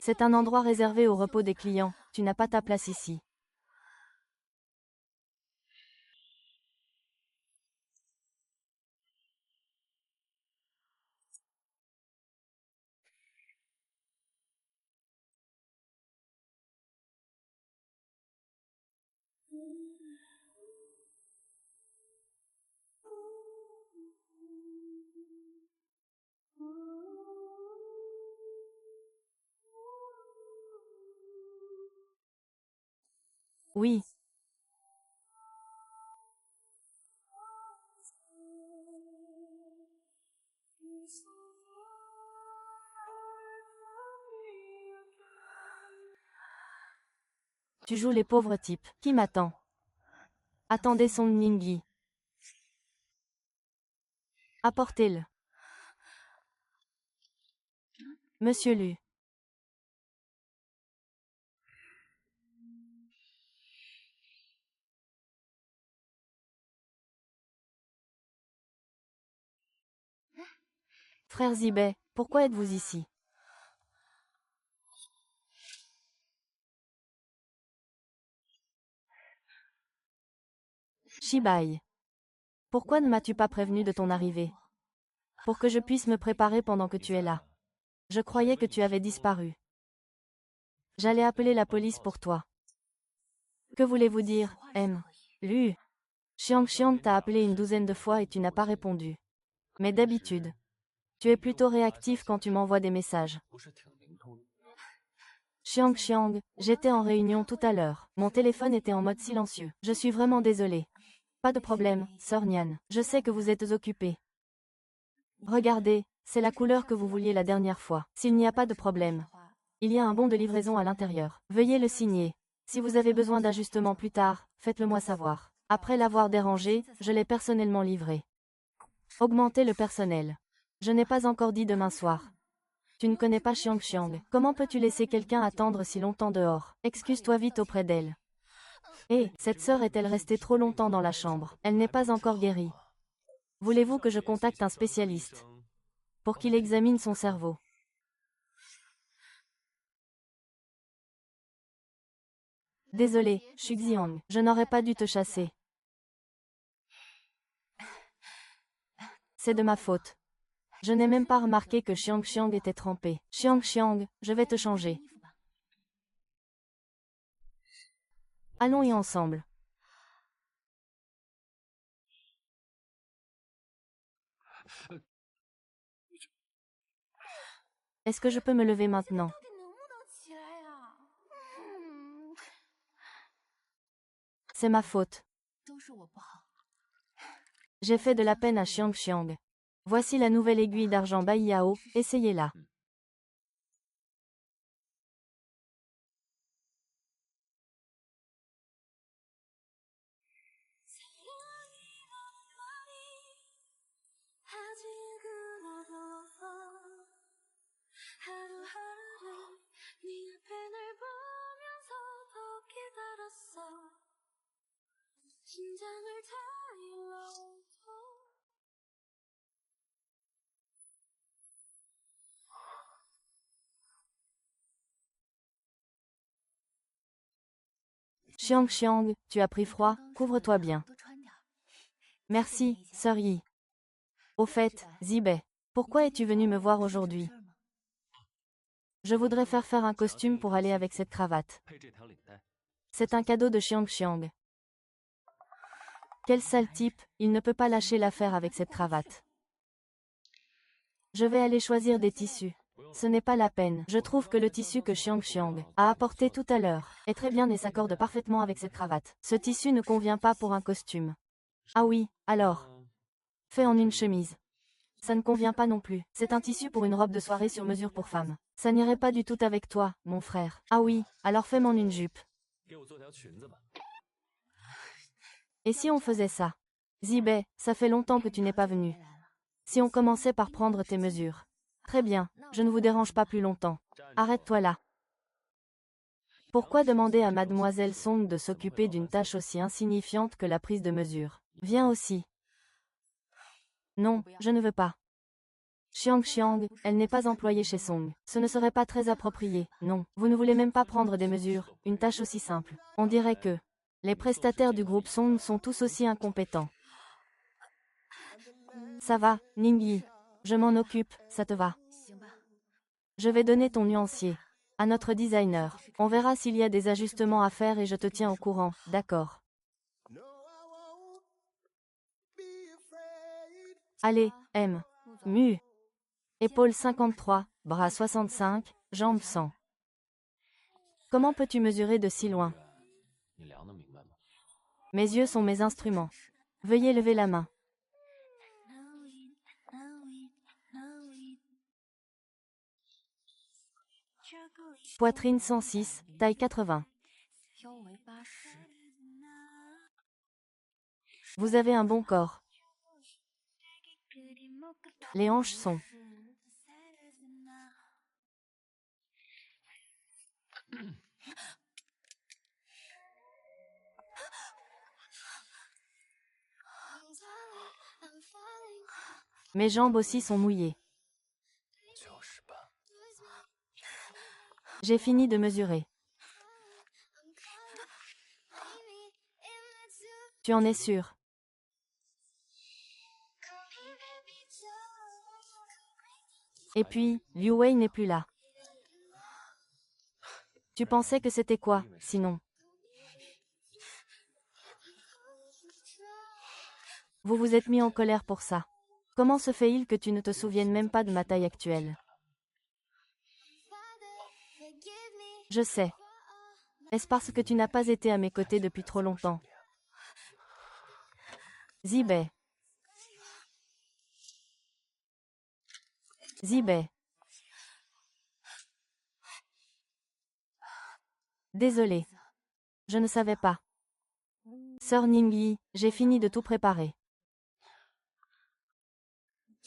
C'est un endroit réservé au repos des clients, tu n'as pas ta place ici. Oui. Tu joues les pauvres types. Qui m'attend? Attendez son Ningyi. Apportez-le. Monsieur Lu. Frère Zibet, pourquoi êtes-vous ici? Shibai. Pourquoi ne m'as-tu pas prévenu de ton arrivée? Pour que je puisse me préparer pendant que tu es là. Je croyais que tu avais disparu. J'allais appeler la police pour toi. Que voulez-vous dire, M? Lu. Xiang t'a appelé une douzaine de fois et tu n'as pas répondu. Mais d'habitude, tu es plutôt réactif quand tu m'envoies des messages. Xiang, j'étais en réunion tout à l'heure. Mon téléphone était en mode silencieux. Je suis vraiment désolée. Pas de problème, sœur Nian. Je sais que vous êtes occupée. Regardez, c'est la couleur que vous vouliez la dernière fois. S'il n'y a pas de problème, il y a un bon de livraison à l'intérieur. Veuillez le signer. Si vous avez besoin d'ajustements plus tard, faites-le moi savoir. Après l'avoir dérangé, je l'ai personnellement livré. Augmentez le personnel. Je n'ai pas encore dit demain soir. Tu ne connais pas Xiang. Comment peux-tu laisser quelqu'un attendre si longtemps dehors? Excuse-toi vite auprès d'elle. Et, cette sœur est-elle restée trop longtemps dans la chambre? Elle n'est pas encore guérie. Voulez-vous que je contacte un spécialiste pour qu'il examine son cerveau? Désolé, Xuxiang, je n'aurais pas dû te chasser. C'est de ma faute. Je n'ai même pas remarqué que Xiang était trempé. Xiang, je vais te changer. Allons-y ensemble. Est-ce que je peux me lever maintenant? C'est ma faute. J'ai fait de la peine à Xiang Xiang. Voici la nouvelle aiguille d'argent Bai Yao, essayez-la. Xiang Xiang, tu as pris froid, couvre-toi bien. Merci, sœur Yi. Au fait, Zibei, pourquoi es-tu venu me voir aujourd'hui? Je voudrais faire un costume pour aller avec cette cravate. C'est un cadeau de Xiang Xiang. Quel sale type, il ne peut pas lâcher l'affaire avec cette cravate. Je vais aller choisir des tissus. Ce n'est pas la peine. Je trouve que le tissu que Xiang Xiang a apporté tout à l'heure est très bien et s'accorde parfaitement avec cette cravate. Ce tissu ne convient pas pour un costume. Ah oui, alors. Fait en une chemise. Ça ne convient pas non plus. C'est un tissu pour une robe de soirée sur mesure pour femme. Ça n'irait pas du tout avec toi, mon frère. Ah oui, alors fais-moi une jupe. Et si on faisait ça? Zibei, ça fait longtemps que tu n'es pas venu. Si on commençait par prendre tes mesures. Très bien, je ne vous dérange pas plus longtemps. Arrête-toi là. Pourquoi demander à mademoiselle Song de s'occuper d'une tâche aussi insignifiante que la prise de mesure? Viens aussi. Non, je ne veux pas. Xiang Xiang, elle n'est pas employée chez Song. Ce ne serait pas très approprié, non. Vous ne voulez même pas prendre des mesures, une tâche aussi simple. On dirait que les prestataires du groupe Song sont tous aussi incompétents. Ça va, Ningyi. Je m'en occupe, ça te va. Je vais donner ton nuancier à notre designer. On verra s'il y a des ajustements à faire et je te tiens au courant, d'accord? Allez, M. Mu. Épaule 53, bras 65, jambes 100. Comment peux-tu mesurer de si loin? Mes yeux sont mes instruments. Veuillez lever la main. Poitrine 106, taille 80. Vous avez un bon corps. Les hanches sont. Mes jambes aussi sont mouillées. J'ai fini de mesurer. Tu en es sûr? Et puis, Liu Wei n'est plus là. Tu pensais que c'était quoi, sinon? Vous vous êtes mis en colère pour ça. Comment se fait-il que tu ne te souviennes même pas de ma taille actuelle? Je sais. Est-ce parce que tu n'as pas été à mes côtés depuis trop longtemps? Zibei. Zibei. Désolé. Je ne savais pas. Sœur Ningyi, j'ai fini de tout préparer.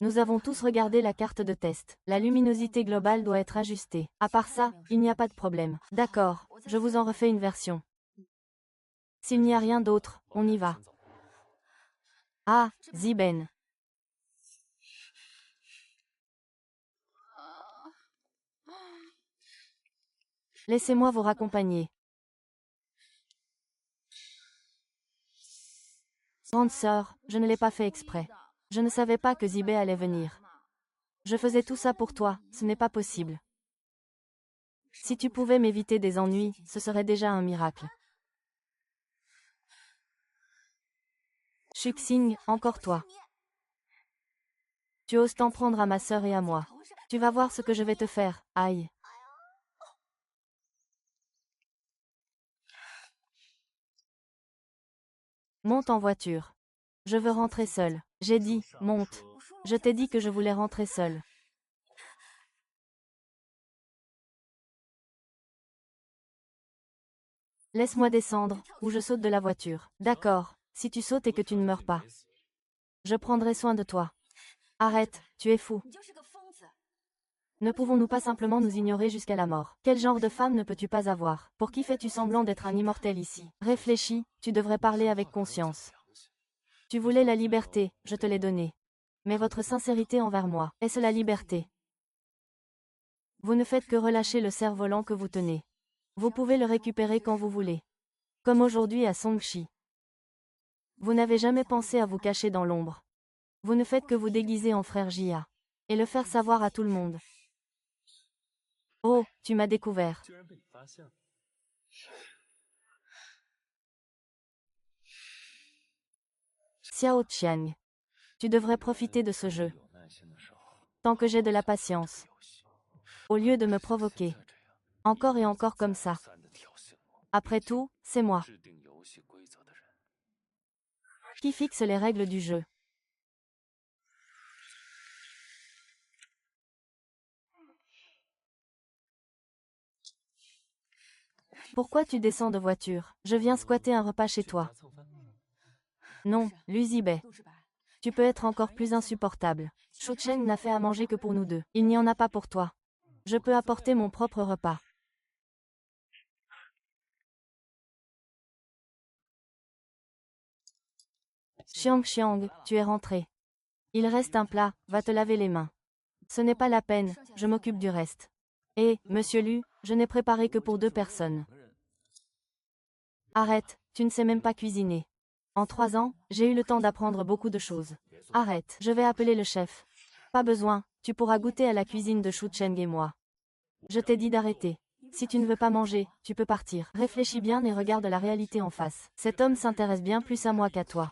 Nous avons tous regardé la carte de test. La luminosité globale doit être ajustée. À part ça, il n'y a pas de problème. D'accord, je vous en refais une version. S'il n'y a rien d'autre, on y va. Ah, Ziben. Laissez-moi vous raccompagner. Grande sœur, je ne l'ai pas fait exprès. Je ne savais pas que Zibei allait venir. Je faisais tout ça pour toi, ce n'est pas possible. Si tu pouvais m'éviter des ennuis, ce serait déjà un miracle. Shuxing, encore toi. Tu oses t'en prendre à ma sœur et à moi. Tu vas voir ce que je vais te faire, aïe. Monte en voiture. Je veux rentrer seule. J'ai dit, monte. Je t'ai dit que je voulais rentrer seule. Laisse-moi descendre, ou je saute de la voiture. D'accord, si tu sautes et que tu ne meurs pas. Je prendrai soin de toi. Arrête, tu es fou. Ne pouvons-nous pas simplement nous ignorer jusqu'à la mort? Quel genre de femme ne peux-tu pas avoir? Pour qui fais-tu semblant d'être un immortel ici? Réfléchis, tu devrais parler avec conscience. Tu voulais la liberté, je te l'ai donnée. Mais votre sincérité envers moi, est-ce la liberté? Vous ne faites que relâcher le cerf-volant que vous tenez. Vous pouvez le récupérer quand vous voulez. Comme aujourd'hui à Songchi. Vous n'avez jamais pensé à vous cacher dans l'ombre. Vous ne faites que vous déguiser en frère Jia. Et le faire savoir à tout le monde. Oh, tu m'as découvert. Xiao Qiang. Tu devrais profiter de ce jeu. Tant que j'ai de la patience. Au lieu de me provoquer. Encore et encore comme ça. Après tout, c'est moi. Qui fixe les règles du jeu? Pourquoi tu descends de voiture? Je viens squatter un repas chez toi. Non, Luzibei. Tu peux être encore plus insupportable. Shu Cheng n'a fait à manger que pour nous deux. Il n'y en a pas pour toi. Je peux apporter mon propre repas. Xiang, tu es rentré. Il reste un plat, va te laver les mains. Ce n'est pas la peine, je m'occupe du reste. Et, monsieur Lu, je n'ai préparé que pour 2 personnes. Arrête, tu ne sais même pas cuisiner. En 3 ans, j'ai eu le temps d'apprendre beaucoup de choses. Arrête, je vais appeler le chef. Pas besoin, tu pourras goûter à la cuisine de Shu Cheng et moi. Je t'ai dit d'arrêter. Si tu ne veux pas manger, tu peux partir. Réfléchis bien et regarde la réalité en face. Cet homme s'intéresse bien plus à moi qu'à toi.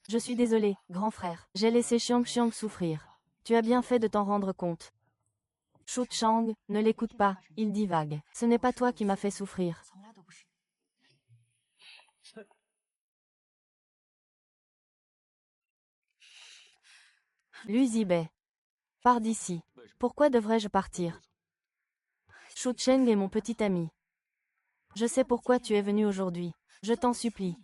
Je suis désolé, grand frère. J'ai laissé Xiang souffrir. Tu as bien fait de t'en rendre compte. Shu Chang, ne l'écoute pas, il divague. Ce n'est pas toi qui m'as fait souffrir. Luzibei. Pars d'ici. Pourquoi devrais-je partir? Shu Cheng est mon petit ami. Je sais pourquoi tu es venu aujourd'hui. Je t'en supplie.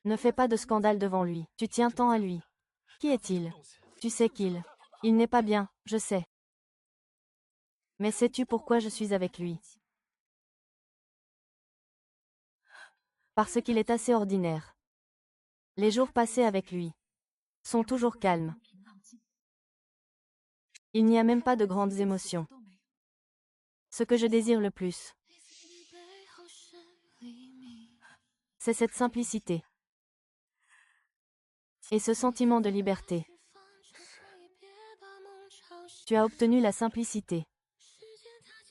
Ne fais pas de scandale devant lui. Tu tiens tant à lui. Qui est-il? Tu sais qu'il... Il n'est pas bien, je sais. Mais sais-tu pourquoi je suis avec lui? Parce qu'il est assez ordinaire. Les jours passés avec lui sont toujours calmes. Il n'y a même pas de grandes émotions. Ce que je désire le plus, c'est cette simplicité. Et ce sentiment de liberté. Tu as obtenu la simplicité.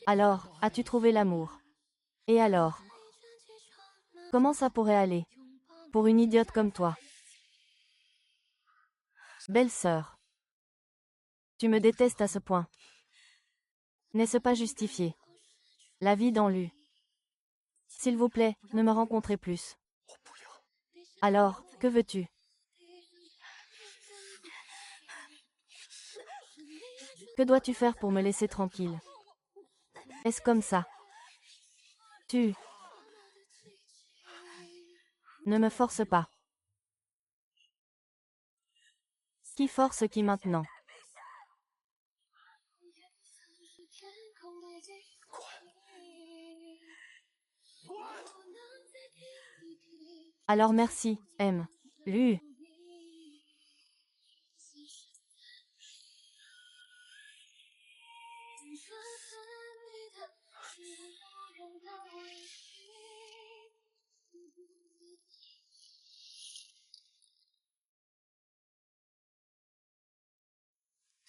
Alors, as-tu trouvé l'amour? Et alors? Comment ça pourrait aller? Pour une idiote comme toi. Belle sœur. Tu me détestes à ce point. N'est-ce pas justifié? La vie dans l'U. S'il vous plaît, ne me rencontrez plus. Alors, que veux-tu? Que dois-tu faire pour me laisser tranquille? Est-ce comme ça? Tu... Ne me force pas. Qui force qui maintenant? Alors merci, M. Lu.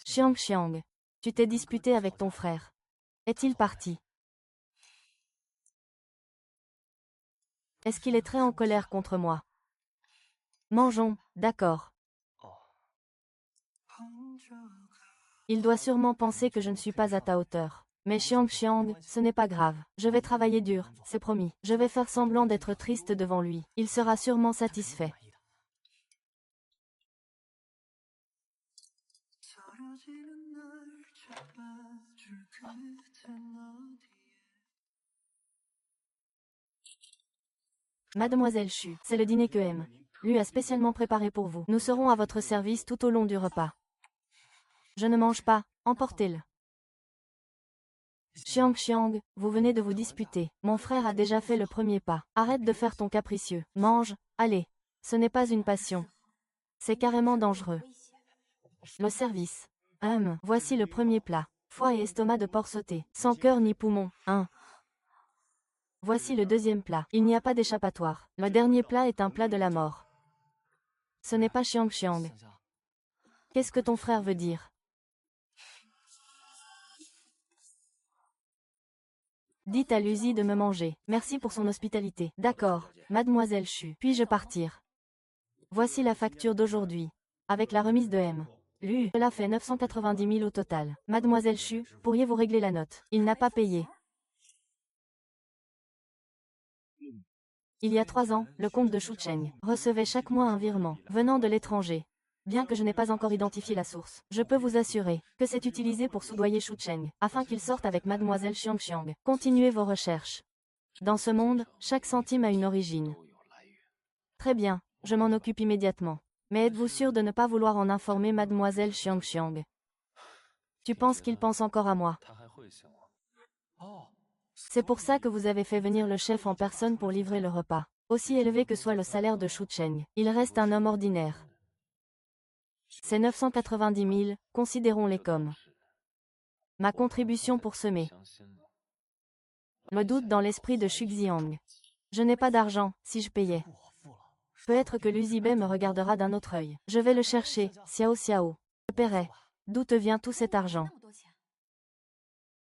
Xiang, tu t'es disputé avec ton frère. Est-il parti? Est-ce qu'il est très en colère contre moi? Mangeons, d'accord. Il doit sûrement penser que je ne suis pas à ta hauteur. Mais Xiang Xiang, ce n'est pas grave. Je vais travailler dur, c'est promis. Je vais faire semblant d'être triste devant lui. Il sera sûrement satisfait. Mademoiselle Chu, c'est le dîner que M. Lui a spécialement préparé pour vous. Nous serons à votre service tout au long du repas. Je ne mange pas, emportez-le. Xiang Xiang, vous venez de vous disputer. Mon frère a déjà fait le premier pas. Arrête de faire ton capricieux. Mange, allez. Ce n'est pas une passion. C'est carrément dangereux. Le service. Voici le premier plat. Foie et estomac de porc sauté. Sans cœur ni poumon. Voici le deuxième plat. Il n'y a pas d'échappatoire. Le dernier plat est un plat de la mort. Ce n'est pas Xiang Xiang. Qu'est-ce que ton frère veut dire? Dites à Lucy de me manger. Merci pour son hospitalité. D'accord, mademoiselle Chu. Puis-je partir? Voici la facture d'aujourd'hui. Avec la remise de M. Cela fait 990 000 au total. Mademoiselle Chu, pourriez-vous régler la note? Il n'a pas payé. Il y a 3 ans, le comte de Shucheng recevait chaque mois un virement venant de l'étranger. Bien que je n'ai pas encore identifié la source, je peux vous assurer que c'est utilisé pour soudoyer Shucheng, afin qu'il sorte avec mademoiselle Xiang Xiang. Continuez vos recherches. Dans ce monde, chaque centime a une origine. Très bien, je m'en occupe immédiatement. Mais êtes-vous sûr de ne pas vouloir en informer mademoiselle Xiang Xiang? Tu penses qu'il pense encore à moi? C'est pour ça que vous avez fait venir le chef en personne pour livrer le repas. Aussi élevé que soit le salaire de Shucheng, il reste un homme ordinaire. Ces 990 000, considérons-les comme ma contribution pour semer le doute dans l'esprit de Xuxiang. Je n'ai pas d'argent, si je payais. Peut-être que l'Uzibé me regardera d'un autre œil. Je vais le chercher, Xiao Xiao. Je paierai. D'où te vient tout cet argent?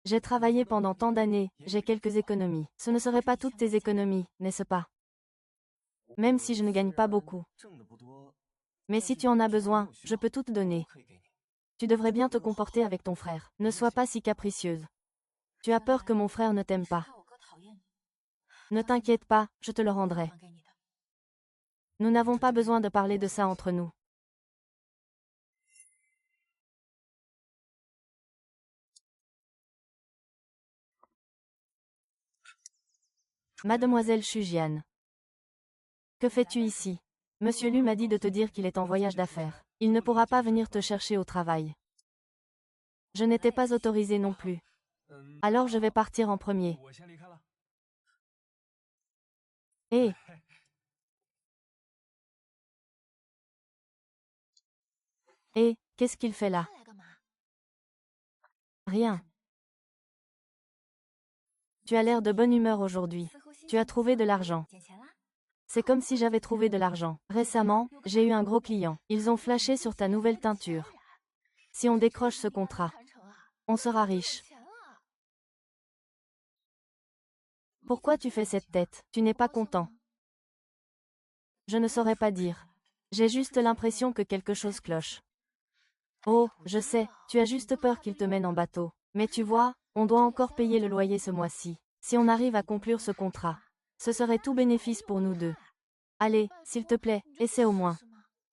J'ai travaillé pendant tant d'années, j'ai quelques économies. Ce ne seraient pas toutes tes économies, n'est-ce pas? Même si je ne gagne pas beaucoup. Mais si tu en as besoin, je peux tout te donner. Tu devrais bien te comporter avec ton frère. Ne sois pas si capricieuse. Tu as peur que mon frère ne t'aime pas. Ne t'inquiète pas, je te le rendrai. Nous n'avons pas besoin de parler de ça entre nous. Mademoiselle Shujian. Que fais-tu ici? Monsieur Lu m'a dit de te dire qu'il est en voyage d'affaires. Il ne pourra pas venir te chercher au travail. Je n'étais pas autorisée non plus. Alors je vais partir en premier. Hé! Hé, qu'est-ce qu'il fait là? Rien. Tu as l'air de bonne humeur aujourd'hui. Tu as trouvé de l'argent. C'est comme si j'avais trouvé de l'argent. Récemment, j'ai eu un gros client. Ils ont flashé sur ta nouvelle teinture. Si on décroche ce contrat, on sera riche. Pourquoi tu fais cette tête? Tu n'es pas content. Je ne saurais pas dire. J'ai juste l'impression que quelque chose cloche. Oh, je sais, tu as juste peur qu'il te mène en bateau. Mais tu vois, on doit encore payer le loyer ce mois-ci. Si on arrive à conclure ce contrat, ce serait tout bénéfice pour nous deux. Allez, s'il te plaît, essaie au moins.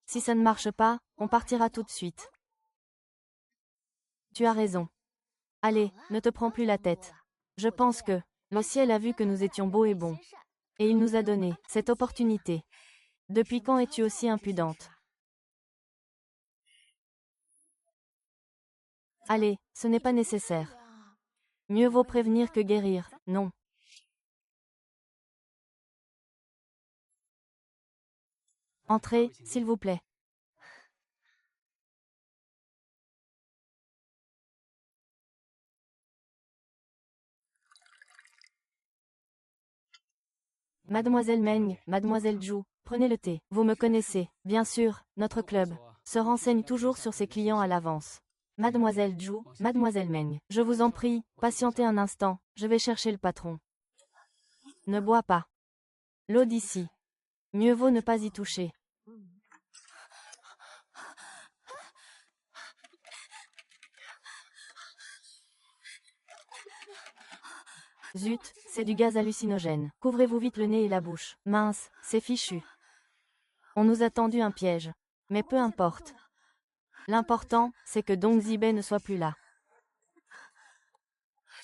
Si ça ne marche pas, on partira tout de suite. Tu as raison. Allez, ne te prends plus la tête. Je pense que le ciel a vu que nous étions beaux et bons. Et il nous a donné cette opportunité. Depuis quand es-tu aussi impudente? Allez, ce n'est pas nécessaire. Mieux vaut prévenir que guérir, non. Entrez, s'il vous plaît. Mademoiselle Meng, Mademoiselle Zhu, prenez le thé. Vous me connaissez, bien sûr, notre club se renseigne toujours sur ses clients à l'avance. Mademoiselle Zhu, Mademoiselle Meng, je vous en prie, patientez un instant, je vais chercher le patron. Ne bois pas. L'eau d'ici. Mieux vaut ne pas y toucher. Zut, c'est du gaz hallucinogène. Couvrez-vous vite le nez et la bouche. Mince, c'est fichu. On nous a tendu un piège. Mais peu importe. L'important, c'est que Dong Zibei ne soit plus là.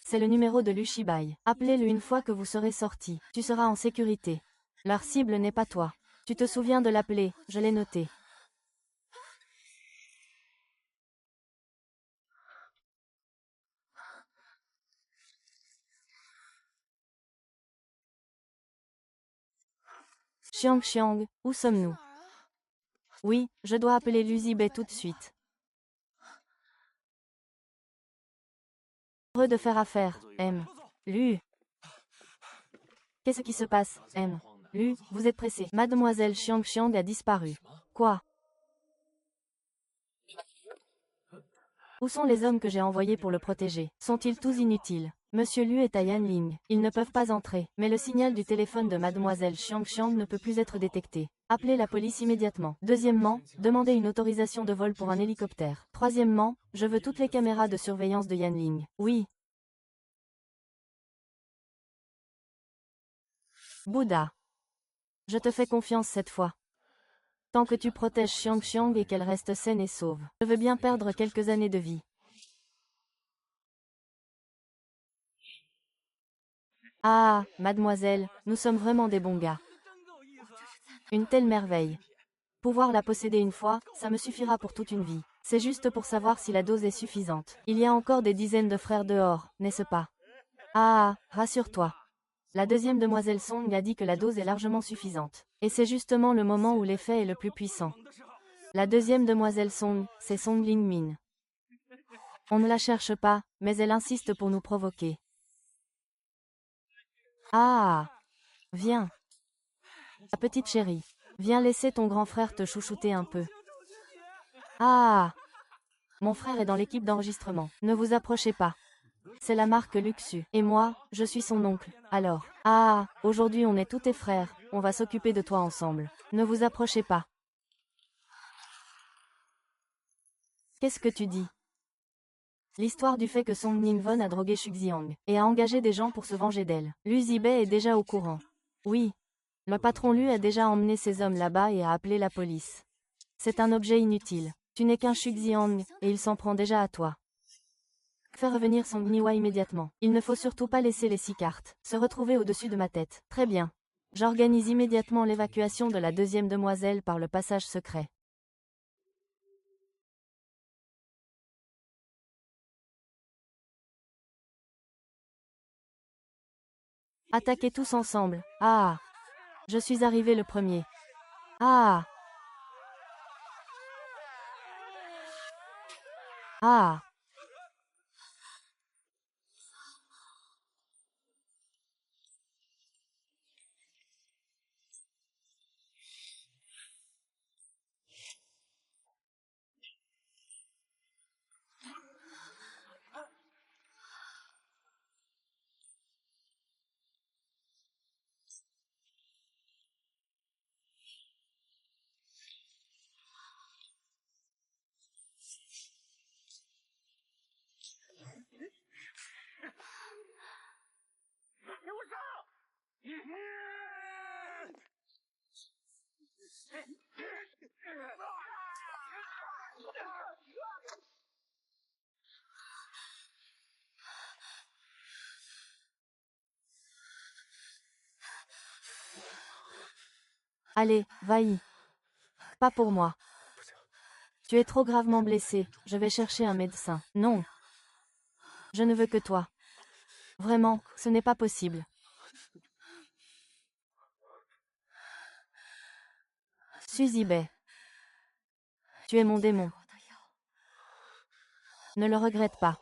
C'est le numéro de Lu Shibai. Appelez-le une fois que vous serez sorti. Tu seras en sécurité. Leur cible n'est pas toi. Tu te souviens de l'appeler, je l'ai noté. Xiang, où sommes-nous? Oui, je dois appeler Lu Zibei tout de suite. Heureux de faire affaire, M. Lu. Qu'est-ce qui se passe, M. Lu, vous êtes pressé. Mademoiselle Xiang a disparu. Quoi? Où sont les hommes que j'ai envoyés pour le protéger? Sont-ils tous inutiles? Monsieur Lu est à Yanling. Ils ne peuvent pas entrer. Mais le signal du téléphone de Mademoiselle Xiang ne peut plus être détecté. Appelez la police immédiatement. Deuxièmement, demandez une autorisation de vol pour un hélicoptère. Troisièmement, je veux toutes les caméras de surveillance de Yanling. Oui. Bouddha. Je te fais confiance cette fois. Tant que tu protèges Xiang et qu'elle reste saine et sauve. Je veux bien perdre quelques années de vie. Ah, mademoiselle, nous sommes vraiment des bons gars. Une telle merveille. Pouvoir la posséder une fois, ça me suffira pour toute une vie. C'est juste pour savoir si la dose est suffisante. Il y a encore des dizaines de frères dehors, n'est-ce pas? Ah, rassure-toi. La deuxième demoiselle Song a dit que la dose est largement suffisante. Et c'est justement le moment où l'effet est le plus puissant. La deuxième demoiselle Song, c'est Song Lingmin. On ne la cherche pas, mais elle insiste pour nous provoquer. Ah! Viens. Ma petite chérie. Viens laisser ton grand frère te chouchouter un peu. Ah! Mon frère est dans l'équipe d'enregistrement. Ne vous approchez pas. C'est la marque Luxu. Et moi, je suis son oncle. Alors. Ah! Aujourd'hui on est tous tes frères. On va s'occuper de toi ensemble. Ne vous approchez pas. Qu'est-ce que tu dis? L'histoire du fait que Song Ningwon a drogué Xuxiang et a engagé des gens pour se venger d'elle. Lu Zibei est déjà au courant. Oui. Le patron Lu a déjà emmené ses hommes là-bas et a appelé la police. C'est un objet inutile. Tu n'es qu'un Xuxiang, et il s'en prend déjà à toi. Fais revenir Song Niwa immédiatement. Il ne faut surtout pas laisser les 6 cartes se retrouver au-dessus de ma tête. Très bien. J'organise immédiatement l'évacuation de la deuxième demoiselle par le passage secret. Attaquez tous ensemble. Ah! Je suis arrivé le premier. Ah! Ah! Allez, va-y. Pas pour moi. Tu es trop gravement blessé, je vais chercher un médecin. Non. Je ne veux que toi. Vraiment, ce n'est pas possible. Suzy-Bay. Tu es mon démon. Ne le regrette pas.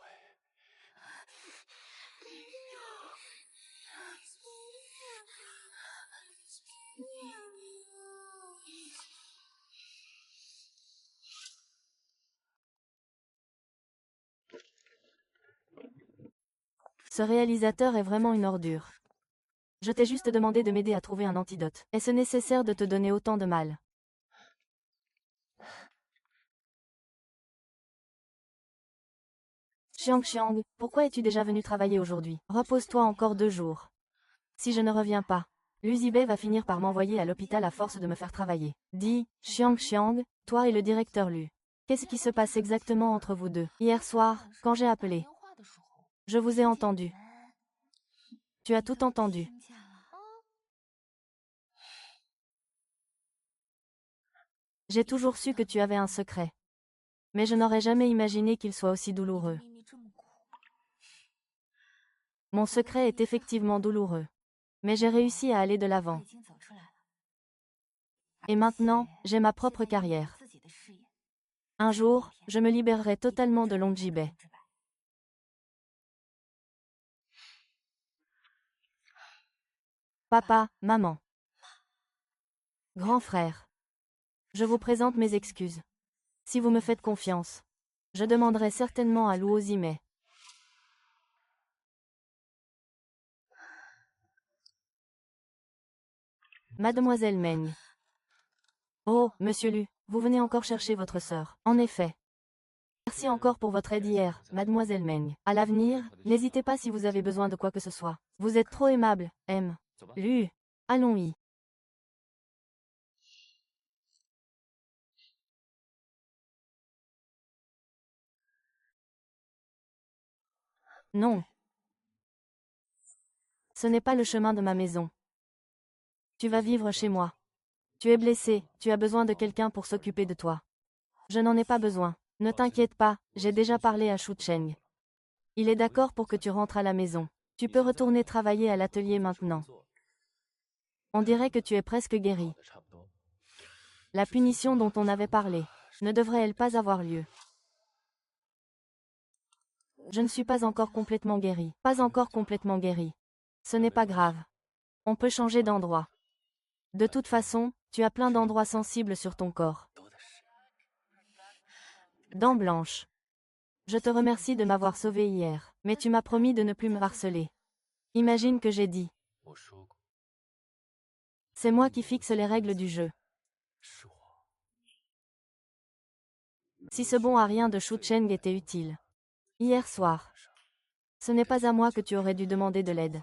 Ce réalisateur est vraiment une ordure. Je t'ai juste demandé de m'aider à trouver un antidote. Est-ce nécessaire de te donner autant de mal? Xiang, pourquoi es-tu déjà venu travailler aujourd'hui? Repose-toi encore 2 jours. Si je ne reviens pas, Lu Zibei va finir par m'envoyer à l'hôpital à force de me faire travailler. Dis, Xiang, toi et le directeur Lu. Qu'est-ce qui se passe exactement entre vous deux? Hier soir, quand j'ai appelé, je vous ai entendu. Tu as tout entendu. J'ai toujours su que tu avais un secret. Mais je n'aurais jamais imaginé qu'il soit aussi douloureux. Mon secret est effectivement douloureux. Mais j'ai réussi à aller de l'avant. Et maintenant, j'ai ma propre carrière. Un jour, je me libérerai totalement de Long Jibei. Papa, maman. Grand frère. Je vous présente mes excuses. Si vous me faites confiance, je demanderai certainement à Luo Zimei. Mademoiselle Meng. Oh, monsieur Lu, vous venez encore chercher votre sœur. En effet. Merci encore pour votre aide hier, Mademoiselle Meng. À l'avenir, n'hésitez pas si vous avez besoin de quoi que ce soit. Vous êtes trop aimable, M. Lu. Allons-y. Non. Ce n'est pas le chemin de ma maison. Tu vas vivre chez moi. Tu es blessé, tu as besoin de quelqu'un pour s'occuper de toi. Je n'en ai pas besoin. Ne t'inquiète pas, j'ai déjà parlé à Shu Cheng. Il est d'accord pour que tu rentres à la maison. Tu peux retourner travailler à l'atelier maintenant. On dirait que tu es presque guéri. La punition dont on avait parlé, ne devrait-elle pas avoir lieu? Je ne suis pas encore complètement guéri. Pas encore complètement guéri. Ce n'est pas grave. On peut changer d'endroit. De toute façon, tu as plein d'endroits sensibles sur ton corps. Dents blanches. Je te remercie de m'avoir sauvé hier, mais tu m'as promis de ne plus me harceler. Imagine que j'ai dit. C'est moi qui fixe les règles du jeu. Si ce bon à rien de Shu Cheng était utile. Hier soir. Ce n'est pas à moi que tu aurais dû demander de l'aide.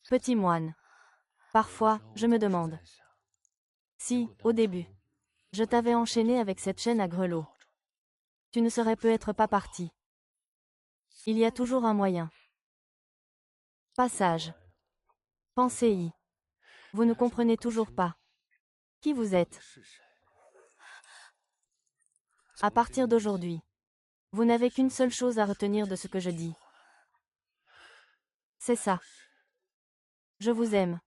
Petit moine. Parfois, je me demande. Si, au début, je t'avais enchaîné avec cette chaîne à grelots, tu ne serais peut-être pas parti. Il y a toujours un moyen. Passage. Pensez-y. Vous ne comprenez toujours pas. Qui vous êtes? À partir d'aujourd'hui, vous n'avez qu'une seule chose à retenir de ce que je dis. C'est ça. Je vous aime.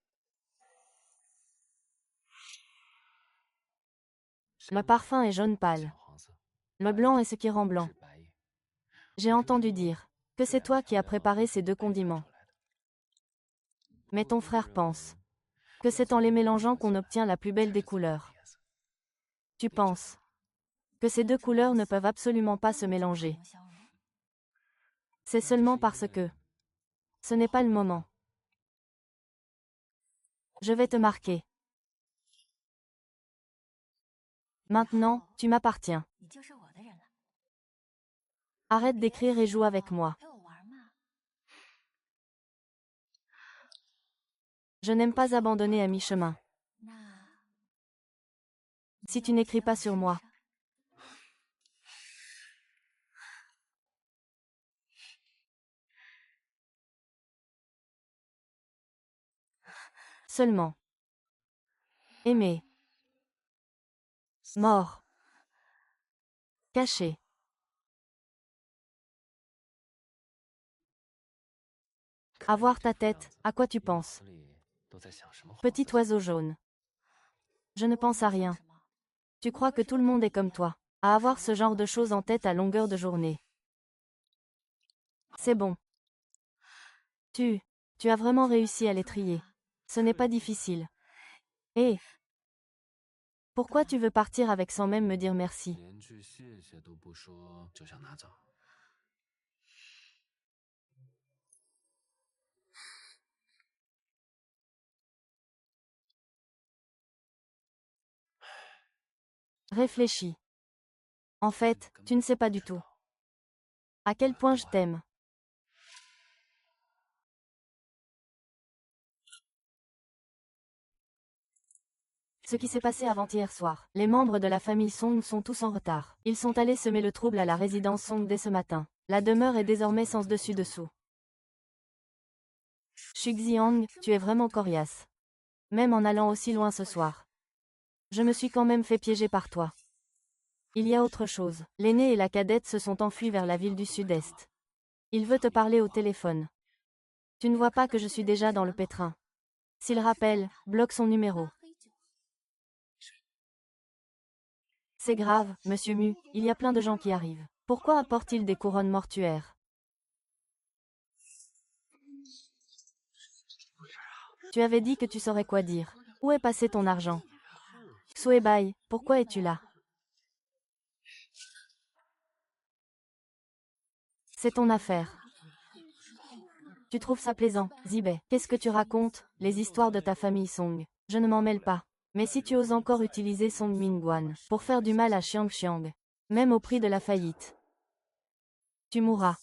Le parfum est jaune pâle. Le blanc est ce qui rend blanc. J'ai entendu dire que c'est toi qui as préparé ces 2 condiments. Mais ton frère pense que c'est en les mélangeant qu'on obtient la plus belle des couleurs. Tu penses que ces 2 couleurs ne peuvent absolument pas se mélanger. C'est seulement parce que ce n'est pas le moment. Je vais te marquer. Maintenant, tu m'appartiens. Arrête d'écrire et joue avec moi. Je n'aime pas abandonner à mi-chemin. Si tu n'écris pas sur moi, seulement. Aimer. Mort. Caché. Avoir ta tête, à quoi tu penses? Petit oiseau jaune. Je ne pense à rien. Tu crois que tout le monde est comme toi, à avoir ce genre de choses en tête à longueur de journée. C'est bon. Tu as vraiment réussi à les trier. Ce n'est pas difficile. Hé, pourquoi tu veux partir avec sans même me dire merci? Réfléchis. En fait, tu ne sais pas du tout. À quel point je t'aime. Ce qui s'est passé avant-hier soir. Les membres de la famille Song sont tous en retard. Ils sont allés semer le trouble à la résidence Song dès ce matin. La demeure est désormais sans dessus-dessous. Xuxiang, tu es vraiment coriace. Même en allant aussi loin ce soir. Je me suis quand même fait piéger par toi. Il y a autre chose. L'aîné et la cadette se sont enfuis vers la ville du sud-est. Il veut te parler au téléphone. Tu ne vois pas que je suis déjà dans le pétrin. S'il rappelle, bloque son numéro. C'est grave, monsieur Mu, il y a plein de gens qui arrivent. Pourquoi apportent-ils des couronnes mortuaires? Tu avais dit que tu saurais quoi dire. Où est passé ton argent? Xuebai, pourquoi es-tu là? C'est ton affaire. Tu trouves ça plaisant, Zibei? Qu'est-ce que tu racontes? Les histoires de ta famille Song. Je ne m'en mêle pas. Mais si tu oses encore utiliser Song Mingguan pour faire du mal à Xiang Xiang, même au prix de la faillite, tu mourras.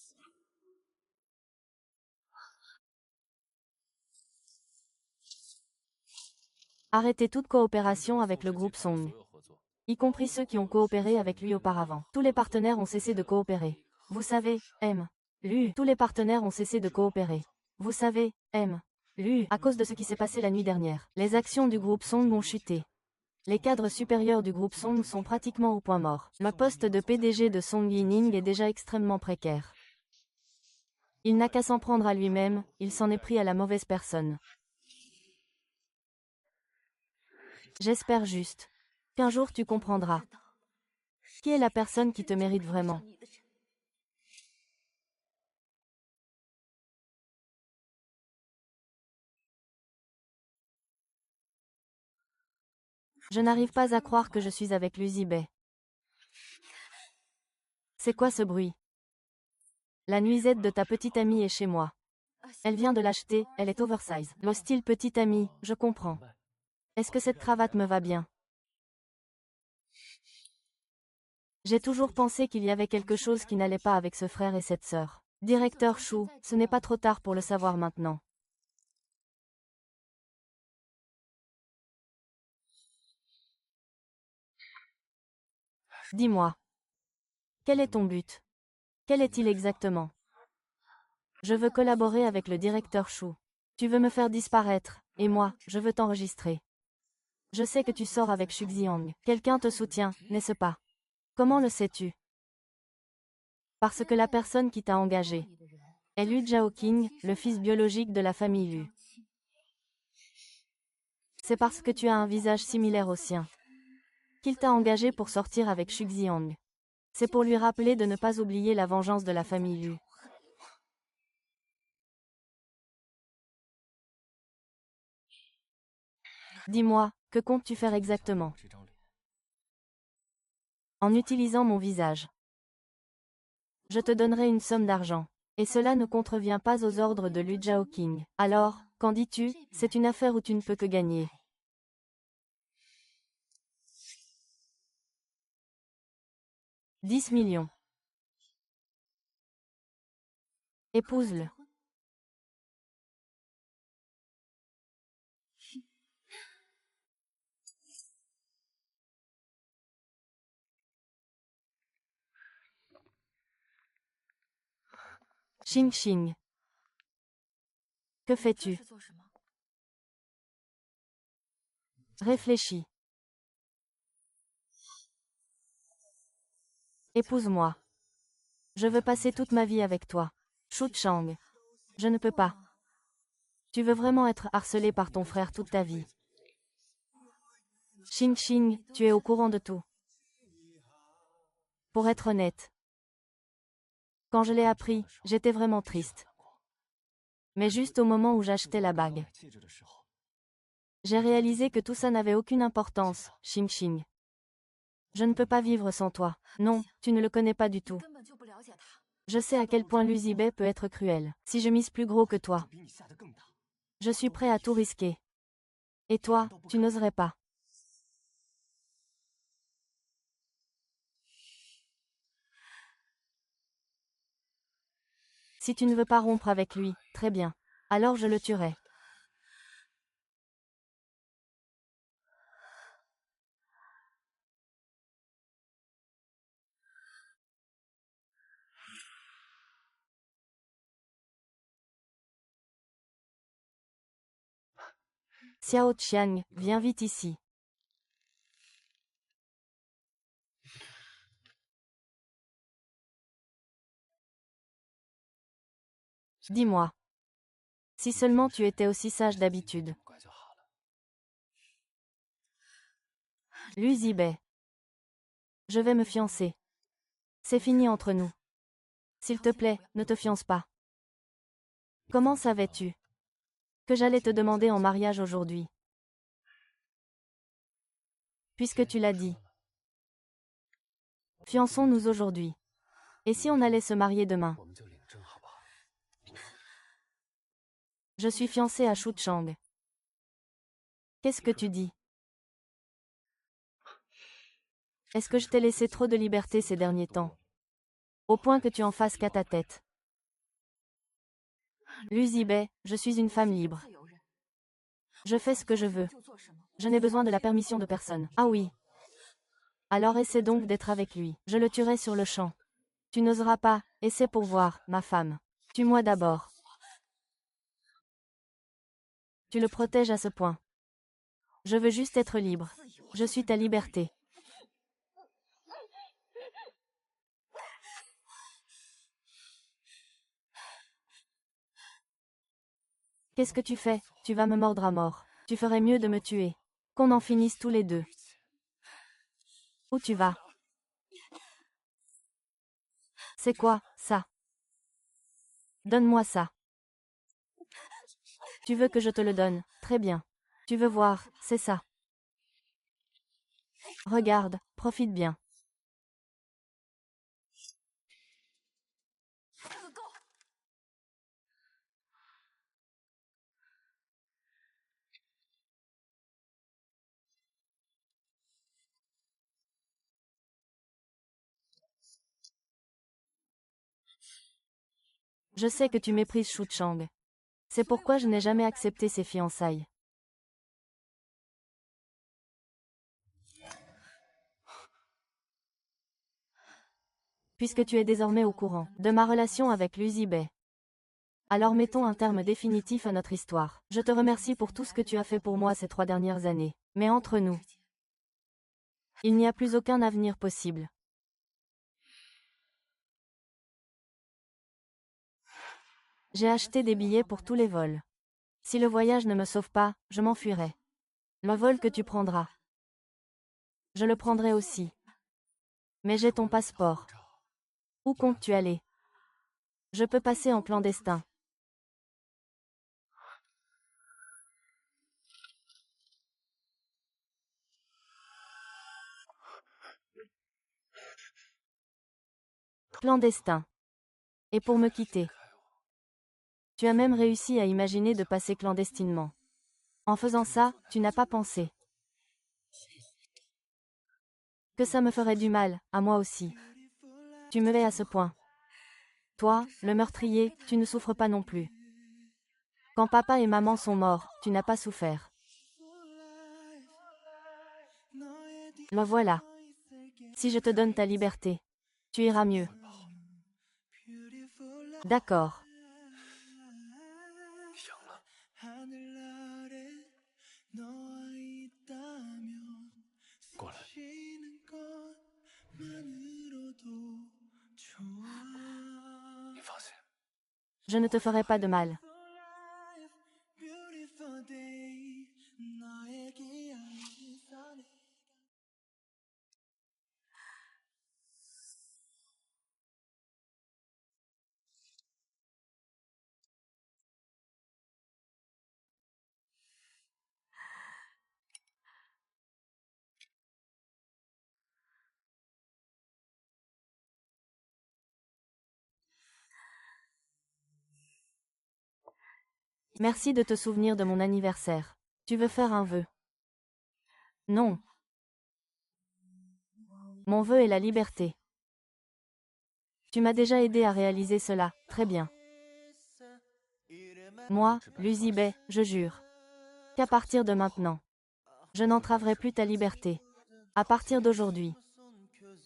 Arrêtez toute coopération avec le groupe Song, y compris ceux qui ont coopéré avec lui auparavant. Tous les partenaires ont cessé de coopérer. Vous savez, tous les partenaires ont cessé de coopérer. Vous savez, à cause de ce qui s'est passé la nuit dernière. Les actions du groupe Song ont chuté. Les cadres supérieurs du groupe Song sont pratiquement au point mort. Le poste de PDG de Song Yining est déjà extrêmement précaire. Il n'a qu'à s'en prendre à lui-même, il s'en est pris à la mauvaise personne. J'espère juste qu'un jour tu comprendras. Qui est la personne qui te mérite vraiment? Je n'arrive pas à croire que je suis avec Luzibet. C'est quoi ce bruit? La nuisette de ta petite amie est chez moi. Elle vient de l'acheter, elle est oversize. L'hostile petite amie, je comprends. Est-ce que cette cravate me va bien? J'ai toujours pensé qu'il y avait quelque chose qui n'allait pas avec ce frère et cette sœur. Directeur Chou, ce n'est pas trop tard pour le savoir maintenant. Dis-moi. Quel est ton but? Quel est-il exactement? Je veux collaborer avec le directeur Chou. Tu veux me faire disparaître, et moi, je veux t'enregistrer. Je sais que tu sors avec Xuxiang. Quelqu'un te soutient, n'est-ce pas? Comment le sais-tu? Parce que la personne qui t'a engagé est Lu Zhaoqing, le fils biologique de la famille Lu. C'est parce que tu as un visage similaire au sien qu'il t'a engagé pour sortir avec Xuxiang. C'est pour lui rappeler de ne pas oublier la vengeance de la famille Lu. Dis-moi, que comptes-tu faire exactement? En utilisant mon visage. Je te donnerai une somme d'argent. Et cela ne contrevient pas aux ordres de Lu Zhaoqing. Alors, qu'en dis-tu? C'est une affaire où tu ne peux que gagner. 10 millions. Épouse-le. Xing Xing. Que fais-tu? Réfléchis. Épouse-moi. Je veux passer toute ma vie avec toi. Shu Chang. Je ne peux pas. Tu veux vraiment être harcelé par ton frère toute ta vie. Xing Xing, tu es au courant de tout. Pour être honnête. Quand je l'ai appris, j'étais vraiment triste. Mais juste au moment où j'achetais la bague. J'ai réalisé que tout ça n'avait aucune importance, Xing Xing. Je ne peux pas vivre sans toi. Non, tu ne le connais pas du tout. Je sais à quel point l'Uzibet peut être cruel. Si je mise plus gros que toi, je suis prêt à tout risquer. Et toi, tu n'oserais pas. Si tu ne veux pas rompre avec lui, très bien. Alors je le tuerai. Xiao Qiang, viens vite ici. Dis-moi. Si seulement tu étais aussi sage d'habitude. L'Uzibet. Je vais me fiancer. C'est fini entre nous. S'il te plaît, ne te fiance pas. Comment savais-tu que j'allais te demander en mariage aujourd'hui? Puisque tu l'as dit. Fiançons-nous aujourd'hui. Et si on allait se marier demain? Je suis fiancée à Shu Chang. Qu'est-ce que tu dis? Est-ce que je t'ai laissé trop de liberté ces derniers temps? Au point que tu en fasses qu'à ta tête. L'Uzibet, je suis une femme libre. Je fais ce que je veux. Je n'ai besoin de la permission de personne. Ah oui. Alors essaie donc d'être avec lui. Je le tuerai sur le champ. Tu n'oseras pas, et c'est pour voir, ma femme. Tue-moi d'abord. Tu le protèges à ce point. Je veux juste être libre. Je suis ta liberté. Qu'est-ce que tu fais? Tu vas me mordre à mort. Tu ferais mieux de me tuer. Qu'on en finisse tous les deux. Où tu vas? C'est quoi, ça? Donne-moi ça. Tu veux que je te le donne? Très bien. Tu veux voir, c'est ça. Regarde, profite bien. Je sais que tu méprises Shu Chang. C'est pourquoi je n'ai jamais accepté ses fiançailles. Puisque tu es désormais au courant de ma relation avec l'Uzibet. Alors mettons un terme définitif à notre histoire. Je te remercie pour tout ce que tu as fait pour moi ces 3 dernières années. Mais entre nous, il n'y a plus aucun avenir possible. J'ai acheté des billets pour tous les vols. Si le voyage ne me sauve pas, je m'enfuirai. Le vol que tu prendras, je le prendrai aussi. Mais j'ai ton passeport. Où comptes-tu aller? Je peux passer en clandestin. Clandestin. Et pour me quitter. Tu as même réussi à imaginer de passer clandestinement. En faisant ça, tu n'as pas pensé que ça me ferait du mal, à moi aussi. Tu me hais à ce point. Toi, le meurtrier, tu ne souffres pas non plus. Quand papa et maman sont morts, tu n'as pas souffert. Le voilà. Si je te donne ta liberté, tu iras mieux. D'accord. Je ne te ferai pas de mal. Merci de te souvenir de mon anniversaire. Tu veux faire un vœu? Non. Mon vœu est la liberté. Tu m'as déjà aidé à réaliser cela, très bien. Moi, Luzibet, je jure qu'à partir de maintenant, je n'entraverai plus ta liberté. À partir d'aujourd'hui,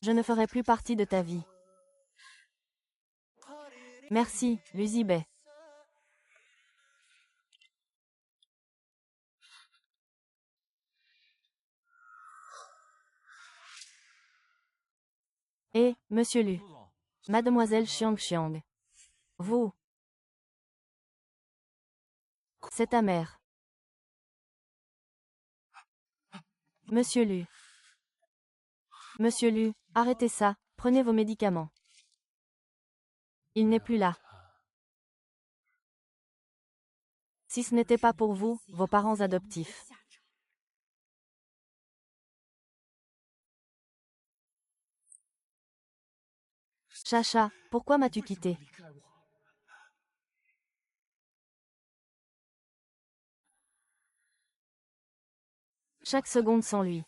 je ne ferai plus partie de ta vie. Merci, Luzibet. Et, monsieur Lu, mademoiselle Xiang, vous, c'est ta mère. Monsieur Lu. Monsieur Lu, arrêtez ça, prenez vos médicaments. Il n'est plus là. Si ce n'était pas pour vous, vos parents adoptifs. Chacha, pourquoi m'as-tu quitté? Chaque seconde sans lui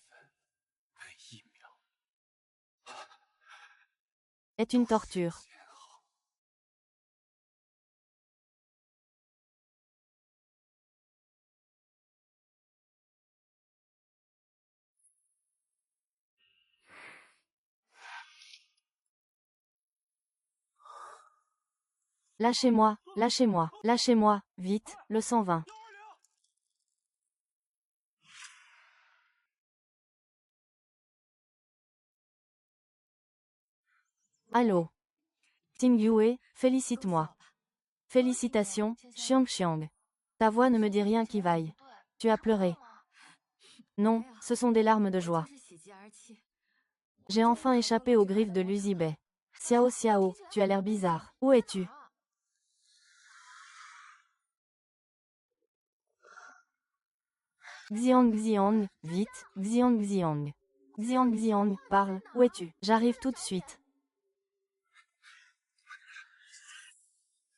est une torture. Lâchez-moi, lâchez-moi, lâchez-moi, vite, le 120. Allô? Ting Yue, félicite-moi. Félicitations, Xiang. Ta voix ne me dit rien qui vaille. Tu as pleuré. Non, ce sont des larmes de joie. J'ai enfin échappé aux griffes de Luzibet. Xiao, tu as l'air bizarre. Où es-tu? Xiang, vite, Xiang. Xiang, parle, où es-tu? J'arrive tout de suite.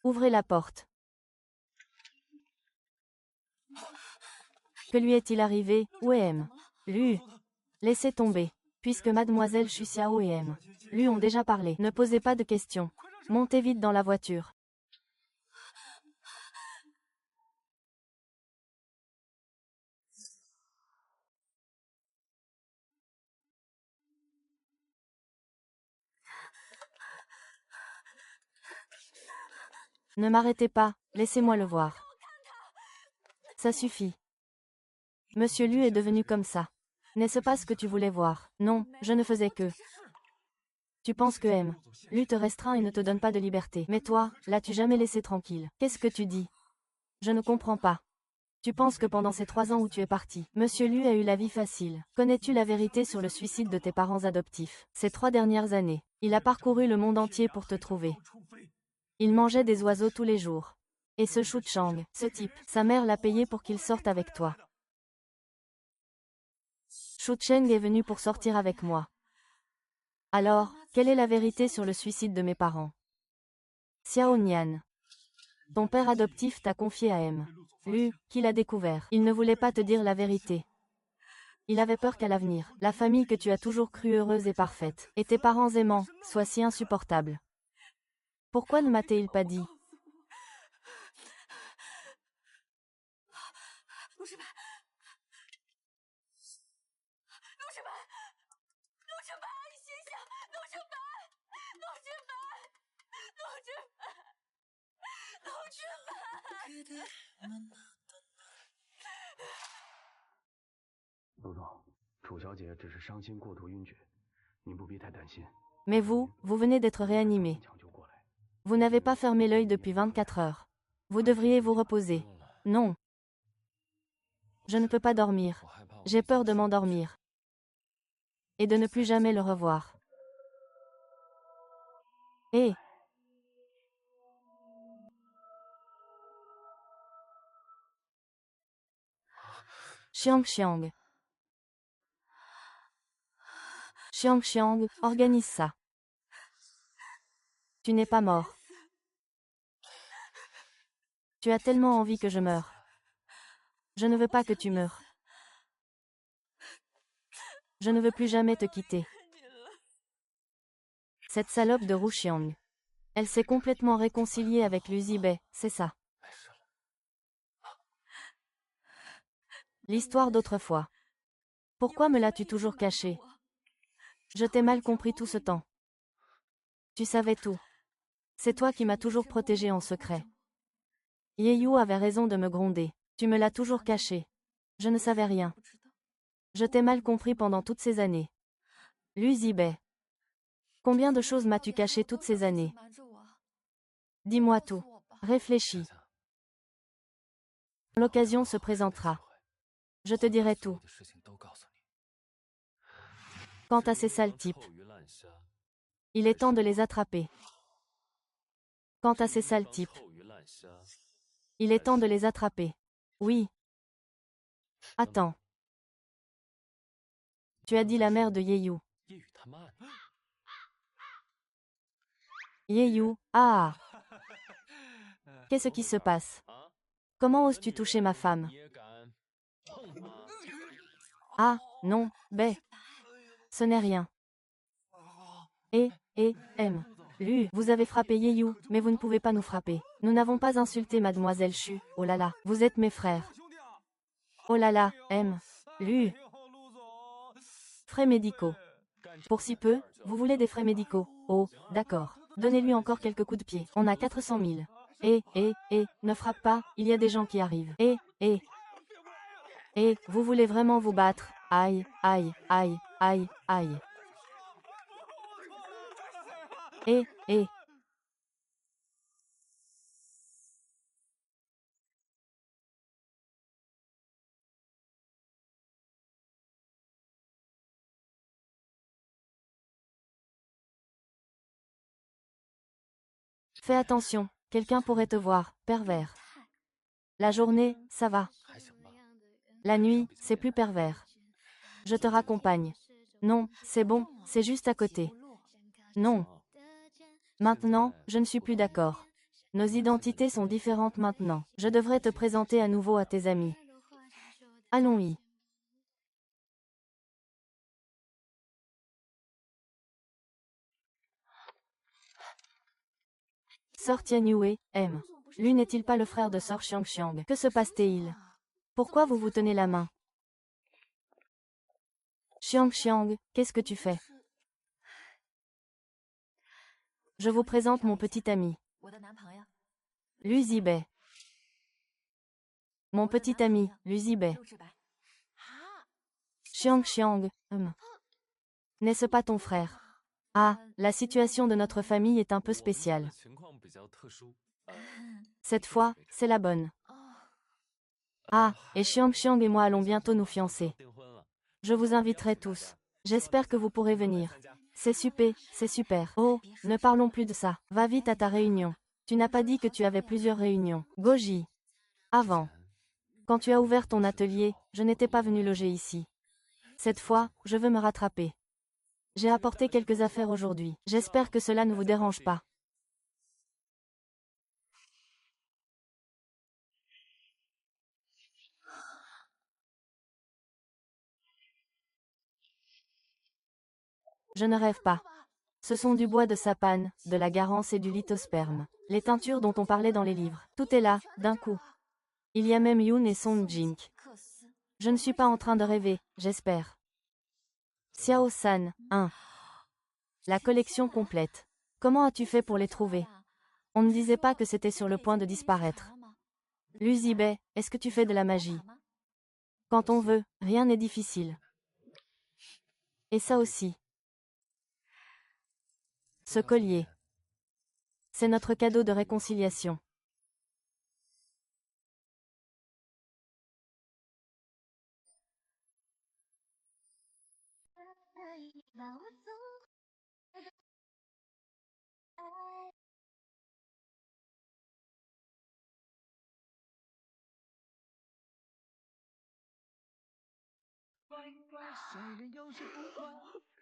Ouvrez la porte. Que lui est-il arrivé? Où est M? Lu. Laissez tomber. Puisque mademoiselle Xu Xiao et M. Lu ont déjà parlé. Ne posez pas de questions. Montez vite dans la voiture. Ne m'arrêtez pas, laissez-moi le voir. Ça suffit. Monsieur Lu est devenu comme ça. N'est-ce pas ce que tu voulais voir? Non, je ne faisais que. Tu penses que M. Lu te restreint et ne te donne pas de liberté. Mais toi, l'as-tu jamais laissé tranquille? Qu'est-ce que tu dis? Je ne comprends pas. Tu penses que pendant ces 3 ans où tu es parti, Monsieur Lu a eu la vie facile. Connais-tu la vérité sur le suicide de tes parents adoptifs? Ces 3 dernières années, il a parcouru le monde entier pour te trouver. Il mangeait des oiseaux tous les jours. Et ce Shu Chang, ce type, sa mère l'a payé pour qu'il sorte avec toi. Shu Cheng est venu pour sortir avec moi. Alors, quelle est la vérité sur le suicide de mes parents? Xiao Nian. Ton père adoptif t'a confié à M. Lu, qui l'a découvert. Il ne voulait pas te dire la vérité. Il avait peur qu'à l'avenir, la famille que tu as toujours crue heureuse et parfaite, et tes parents aimants, soit si insupportable. Pourquoi ne m'a-t-il pas dit? Mais vous venez d'être réanimé. Vous n'avez pas fermé l'œil depuis 24 heures. Vous devriez vous reposer. Non. Je ne peux pas dormir. J'ai peur de m'endormir. Et de ne plus jamais le revoir. Hé! Xiang. Xiang, organise ça. Tu n'es pas mort. Tu as tellement envie que je meure. Je ne veux pas que tu meures. Je ne veux plus jamais te quitter. Cette salope de Ru Xiang. Elle s'est complètement réconciliée avec Lu Zibei, c'est ça. L'histoire d'autrefois. Pourquoi me l'as-tu toujours cachée? Je t'ai mal compris tout ce temps. Tu savais tout. C'est toi qui m'as toujours protégé en secret. Yeyu avait raison de me gronder. Tu me l'as toujours caché. Je ne savais rien. Je t'ai mal compris pendant toutes ces années. Lu Zibei. Combien de choses m'as-tu caché toutes ces années? Dis-moi tout. Réfléchis. L'occasion se présentera. Je te dirai tout. Quant à ces sales types, il est temps de les attraper. Quant à ces sales types, il est temps de les attraper. Oui. Attends. Tu as dit la mère de Yeyu. Yeyu, ah. Qu'est-ce qui se passe? Comment oses-tu toucher ma femme? Ah, non, Bai. Ce n'est rien. Lu, vous avez frappé Yeyu, mais vous ne pouvez pas nous frapper. Nous n'avons pas insulté mademoiselle Chu. Oh là là, vous êtes mes frères. Oh là là, Lu. Frais médicaux. Pour si peu, vous voulez des frais médicaux? Oh, d'accord. Donnez-lui encore quelques coups de pied. On a 400 000. Ne frappe pas, il y a des gens qui arrivent. Vous voulez vraiment vous battre? Aïe, aïe, aïe, aïe, aïe. Eh. Fais attention, quelqu'un pourrait te voir, pervers. La journée, ça va. La nuit, c'est plus pervers. Je te raccompagne. Non, c'est bon, c'est juste à côté. Non. Maintenant, je ne suis plus d'accord. Nos identités sont différentes maintenant. Je devrais te présenter à nouveau à tes amis. Allons-y. Sir Tianyue, Lui n'est-il pas le frère de Sir Xiangxiang? Que se passe-t-il? Pourquoi vous vous tenez la main? Xiangxiang, qu'est-ce que tu fais? Je vous présente mon petit ami. Lu Zibei. Mon petit ami, Lu Zibei. Xiangxiang, N'est-ce pas ton frère? Ah, la situation de notre famille est un peu spéciale. Cette fois, c'est la bonne. Ah, et Xiangxiang et moi allons bientôt nous fiancer. Je vous inviterai tous. J'espère que vous pourrez venir. C'est super. Oh, ne parlons plus de ça. Va vite à ta réunion. Tu n'as pas dit que tu avais plusieurs réunions. Goji. Avant. Quand tu as ouvert ton atelier, je n'étais pas venu loger ici. Cette fois, je veux me rattraper. J'ai apporté quelques affaires aujourd'hui. J'espère que cela ne vous dérange pas. Je ne rêve pas. Ce sont du bois de sapane, de la garance et du lithosperme. Les teintures dont on parlait dans les livres. Tout est là, d'un coup. Il y a même Yoon et Song Jink. Je ne suis pas en train de rêver, j'espère. Xiao San, 1. La collection complète. Comment as-tu fait pour les trouver? On ne disait pas que c'était sur le point de disparaître. Lu Zibei, est-ce que tu fais de la magie? Quand on veut, rien n'est difficile. Et ça aussi. Ce collier. C'est notre cadeau de réconciliation.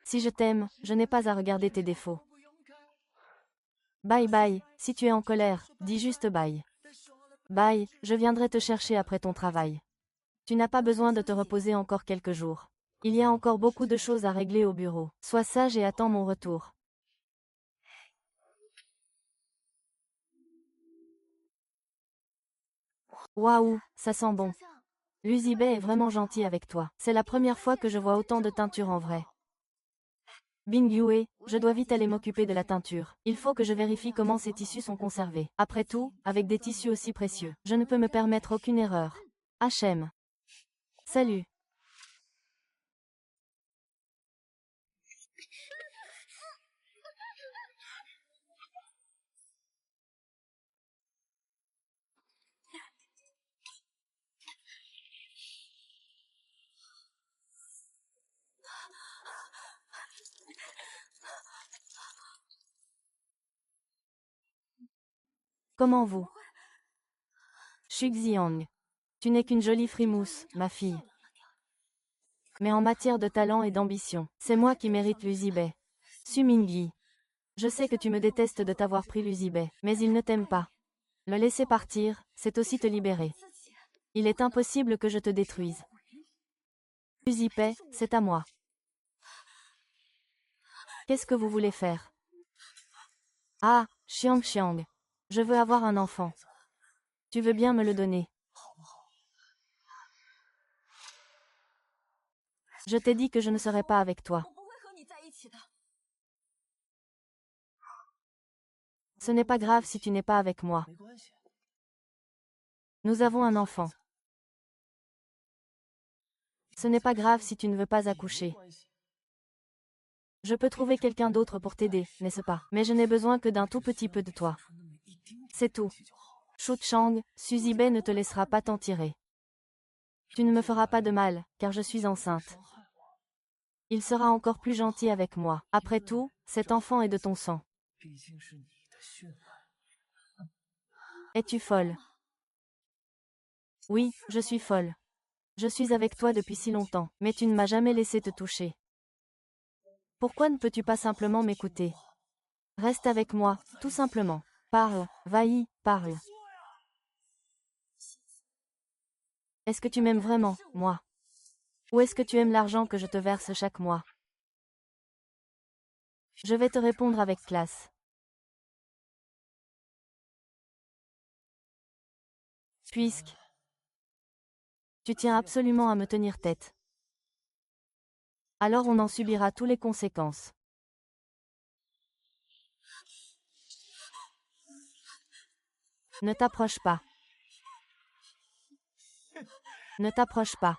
Si je t'aime, je n'ai pas à regarder tes défauts. Bye bye, si tu es en colère, dis juste bye. Bye, je viendrai te chercher après ton travail. Tu n'as pas besoin de te reposer encore quelques jours. Il y a encore beaucoup de choses à régler au bureau. Sois sage et attends mon retour. Waouh, ça sent bon. L'Uzibet est vraiment gentil avec toi. C'est la première fois que je vois autant de teinture en vrai. Bing Yue, je dois vite aller m'occuper de la teinture. Il faut que je vérifie comment ces tissus sont conservés. Après tout, avec des tissus aussi précieux, je ne peux me permettre aucune erreur. H.M. Salut. Comment vous? Xu Xiang. Tu n'es qu'une jolie frimousse, ma fille. Mais en matière de talent et d'ambition, c'est moi qui mérite l'Uzibet. Su Mingyi. Je sais que tu me détestes de t'avoir pris l'Uzibet, mais il ne t'aime pas. Le laisser partir, c'est aussi te libérer. Il est impossible que je te détruise. L'Uzibet, c'est à moi. Qu'est-ce que vous voulez faire? Ah, Xiang Xiang. Je veux avoir un enfant. Tu veux bien me le donner? Je t'ai dit que je ne serai pas avec toi. Ce n'est pas grave si tu n'es pas avec moi. Nous avons un enfant. Ce n'est pas grave si tu ne veux pas accoucher. Je peux trouver quelqu'un d'autre pour t'aider, n'est-ce pas? Mais je n'ai besoin que d'un tout petit peu de toi. C'est tout. Shu Chang, Suzy-Bey ne te laissera pas t'en tirer. Tu ne me feras pas de mal, car je suis enceinte. Il sera encore plus gentil avec moi. Après tout, cet enfant est de ton sang. Es-tu folle? Oui, je suis folle. Je suis avec toi depuis si longtemps, mais tu ne m'as jamais laissé te toucher. Pourquoi ne peux-tu pas simplement m'écouter? Reste avec moi, tout simplement. Parle, vas-y, parle. Est-ce que tu m'aimes vraiment, moi? Ou est-ce que tu aimes l'argent que je te verse chaque mois? Je vais te répondre avec classe. Puisque tu tiens absolument à me tenir tête. Alors on en subira toutes les conséquences. Ne t'approche pas. Ne t'approche pas.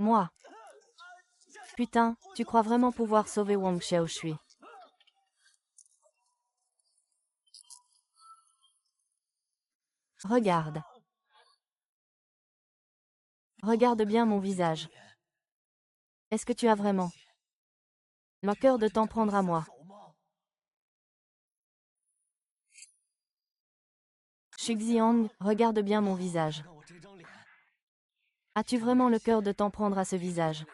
Moi. Putain, tu crois vraiment pouvoir sauver Wang Xiaoshui? Regarde. Regarde bien mon visage. Est-ce que tu as vraiment le cœur de t'en prendre à moi? Xuxiang, regarde bien mon visage. As-tu vraiment le cœur de t'en prendre à ce visage?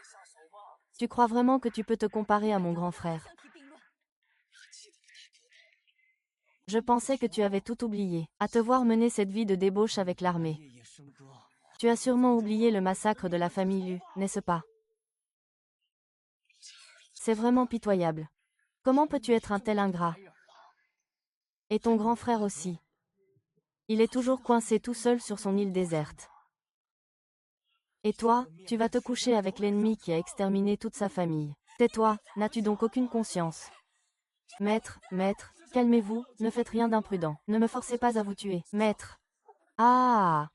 Tu crois vraiment que tu peux te comparer à mon grand frère? Je pensais que tu avais tout oublié, à te voir mener cette vie de débauche avec l'armée. Tu as sûrement oublié le massacre de la famille Lu, n'est-ce pas? C'est vraiment pitoyable. Comment peux-tu être un tel ingrat? Et ton grand frère aussi. Il est toujours coincé tout seul sur son île déserte. Et toi, tu vas te coucher avec l'ennemi qui a exterminé toute sa famille. Tais-toi, n'as-tu donc aucune conscience? Maître, maître, calmez-vous, ne faites rien d'imprudent. Ne me forcez pas à vous tuer. Maître. Ah!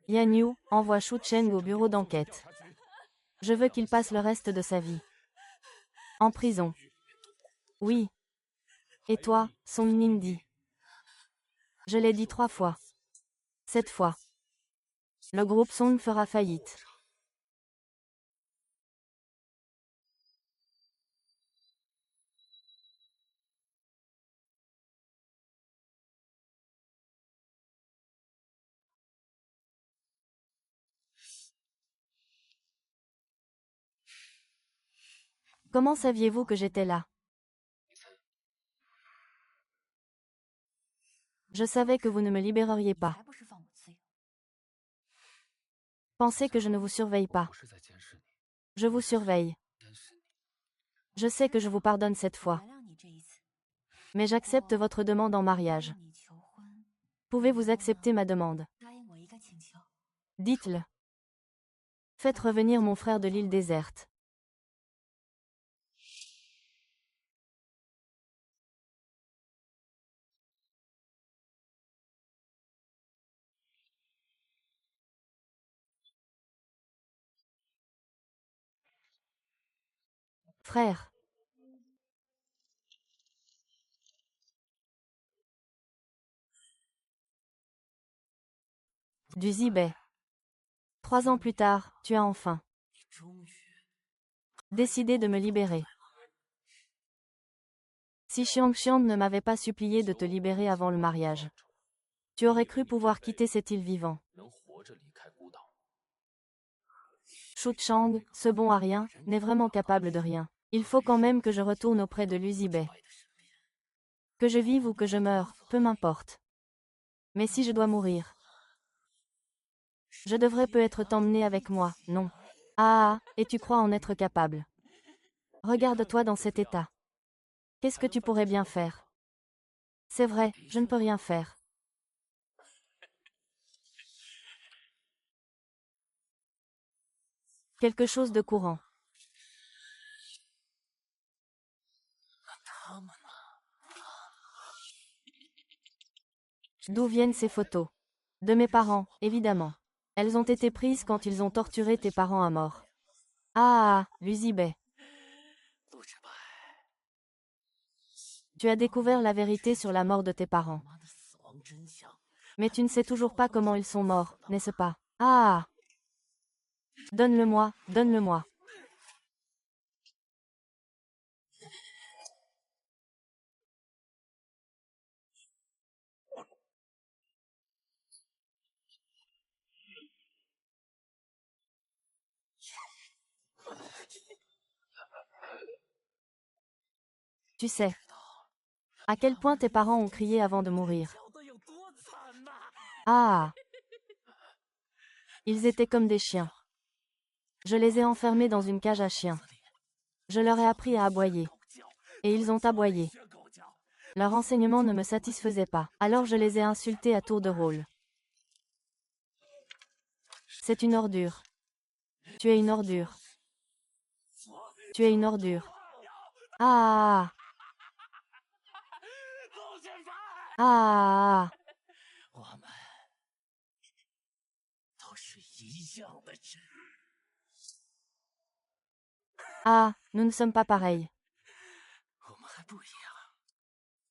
Yan Yu, envoie Shu Cheng au bureau d'enquête. Je veux qu'il passe le reste de sa vie en prison. Oui. Et toi, Song Ningdi? Je l'ai dit 3 fois. Cette fois, le groupe Song fera faillite. Comment saviez-vous que j'étais là? Je savais que vous ne me libéreriez pas. Pensez que je ne vous surveille pas. Je vous surveille. Je sais que je vous pardonne cette fois. Mais j'accepte votre demande en mariage. Pouvez-vous accepter ma demande? Dites-le. Faites revenir mon frère de l'île déserte. Frère. Du Zibet. 3 ans plus tard, tu as enfin décidé de me libérer. Si Xiang ne m'avait pas supplié de te libérer avant le mariage, tu aurais cru pouvoir quitter cette île vivant. Shu Chang, ce bon à rien, n'est vraiment capable de rien. Il faut quand même que je retourne auprès de Luzibei. Que je vive ou que je meure, peu m'importe. Mais si je dois mourir, je devrais peut-être t'emmener avec moi, non? Ah, et tu crois en être capable? Regarde-toi dans cet état. Qu'est-ce que tu pourrais bien faire? C'est vrai, je ne peux rien faire. Quelque chose de courant. D'où viennent ces photos? De mes parents, évidemment. Elles ont été prises quand ils ont torturé tes parents à mort. Ah, Luzibei. Tu as découvert la vérité sur la mort de tes parents. Mais tu ne sais toujours pas comment ils sont morts, n'est-ce pas? Ah! Donne-le-moi, donne-le-moi. Tu sais à quel point tes parents ont crié avant de mourir. Ah! Ils étaient comme des chiens. Je les ai enfermés dans une cage à chiens. Je leur ai appris à aboyer. Et ils ont aboyé. Leur enseignement ne me satisfaisait pas. Alors je les ai insultés à tour de rôle. C'est une ordure. Tu es une ordure. Tu es une ordure. Ah! Ah! Ah, nous ne sommes pas pareils.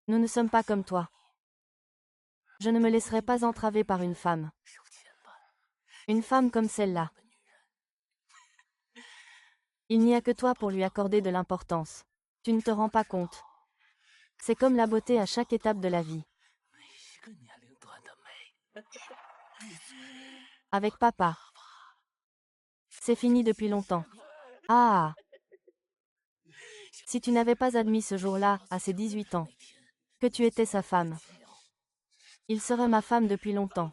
Nous ne sommes pas comme toi. Je ne me laisserai pas entraver par une femme. Une femme comme celle-là. Il n'y a que toi pour lui accorder de l'importance. Tu ne te rends pas compte. C'est comme la beauté à chaque étape de la vie. Avec papa. C'est fini depuis longtemps. Ah! Si tu n'avais pas admis ce jour-là, à ses 18 ans, que tu étais sa femme, il serait ma femme depuis longtemps.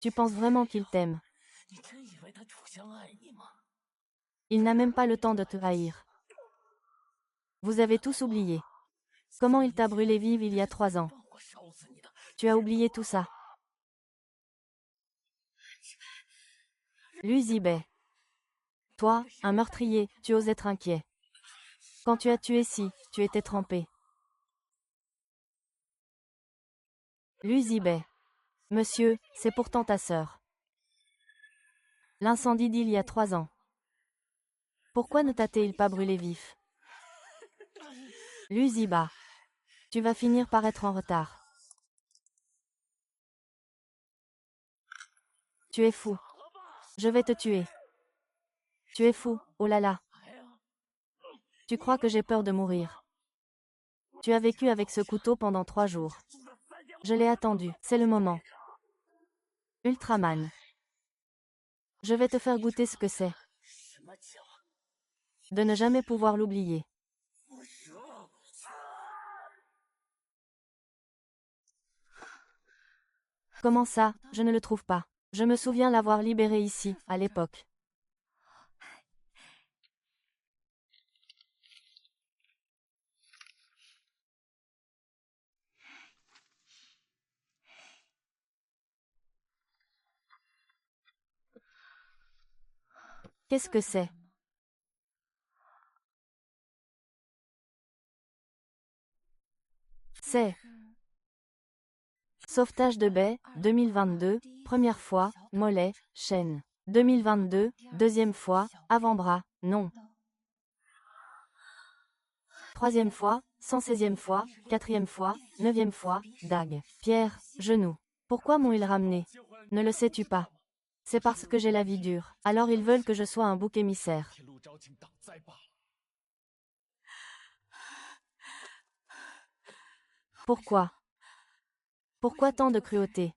Tu penses vraiment qu'il t'aime? Il n'a même pas le temps de te haïr. Vous avez tous oublié. Comment il t'a brûlé vive il y a 3 ans. Tu as oublié tout ça. Luzibei. Toi, un meurtrier, tu oses être inquiet. Quand tu as tué Si, tu étais trempé. Lu Zibet. Monsieur, c'est pourtant ta sœur. L'incendie d'il y a 3 ans. Pourquoi ne t'a-t-il pas brûlé vif? Lu Ziba. Tu vas finir par être en retard. Tu es fou. Je vais te tuer. Tu es fou, oh là là. Tu crois que j'ai peur de mourir. Tu as vécu avec ce couteau pendant 3 jours. Je l'ai attendu, c'est le moment. Ultraman. Je vais te faire goûter ce que c'est. De ne jamais pouvoir l'oublier. Comment ça, je ne le trouve pas. Je me souviens l'avoir libéré ici, à l'époque. Qu'est-ce que c'est? C'est Sauvetage de baie, 2022, première fois, mollet, chaîne. 2022, deuxième fois, avant-bras, non. Troisième fois, 116e fois, quatrième fois, 9e fois, dague. Pierre, genou. Pourquoi m'ont-ils ramené? Ne le sais-tu pas? C'est parce que j'ai la vie dure. Alors ils veulent que je sois un bouc émissaire. Pourquoi? Pourquoi tant de cruauté?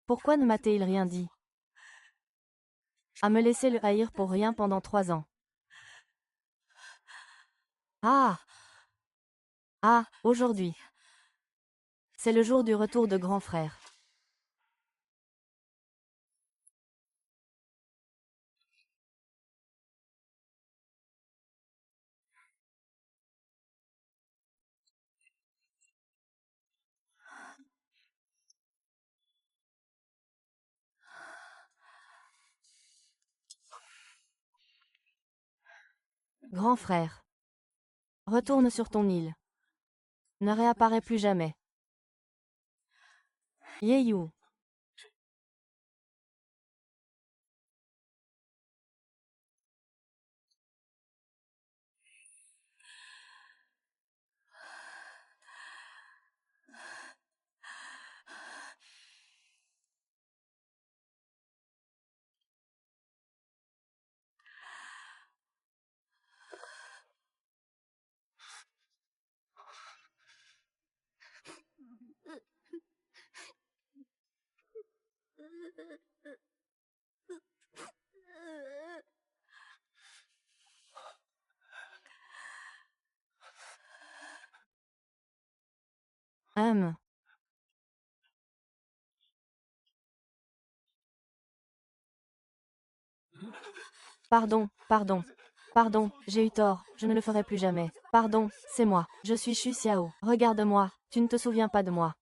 Pourquoi ne m'a-t-il rien dit? À me laisser le haïr pour rien pendant 3 ans. Ah! Ah, aujourd'hui. C'est le jour du retour de grand frère. Grand frère. Retourne sur ton île. Ne réapparaît plus jamais. Yeyu. Pardon, pardon. Pardon, j'ai eu tort, je ne le ferai plus jamais. Pardon, c'est moi. Je suis Xu Xiao. Regarde-moi, tu ne te souviens pas de moi.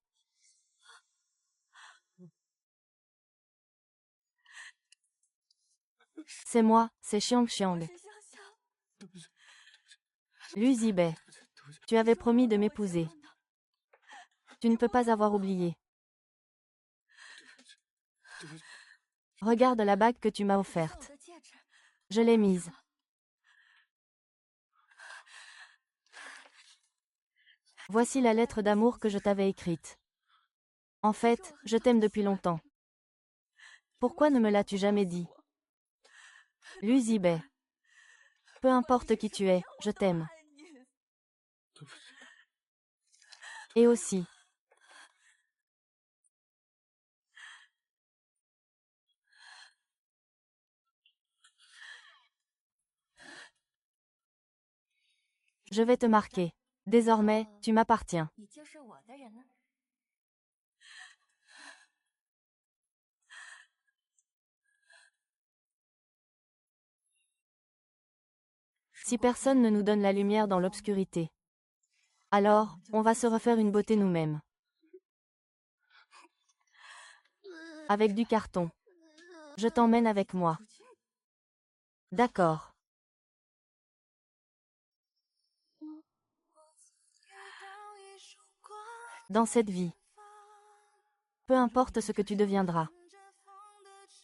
C'est moi, c'est Xiang Xiang. Lu Zibei. Tu avais promis de m'épouser. Tu ne peux pas avoir oublié. Regarde la bague que tu m'as offerte. Je l'ai mise. Voici la lettre d'amour que je t'avais écrite. En fait, je t'aime depuis longtemps. Pourquoi ne me l'as-tu jamais dit? Lu Zibei. Peu importe qui tu es, je t'aime. Et aussi. Je vais te marquer. Désormais, tu m'appartiens. Si personne ne nous donne la lumière dans l'obscurité, alors, on va se refaire une beauté nous-mêmes. Avec du carton. Je t'emmène avec moi. D'accord. Dans cette vie, peu importe ce que tu deviendras,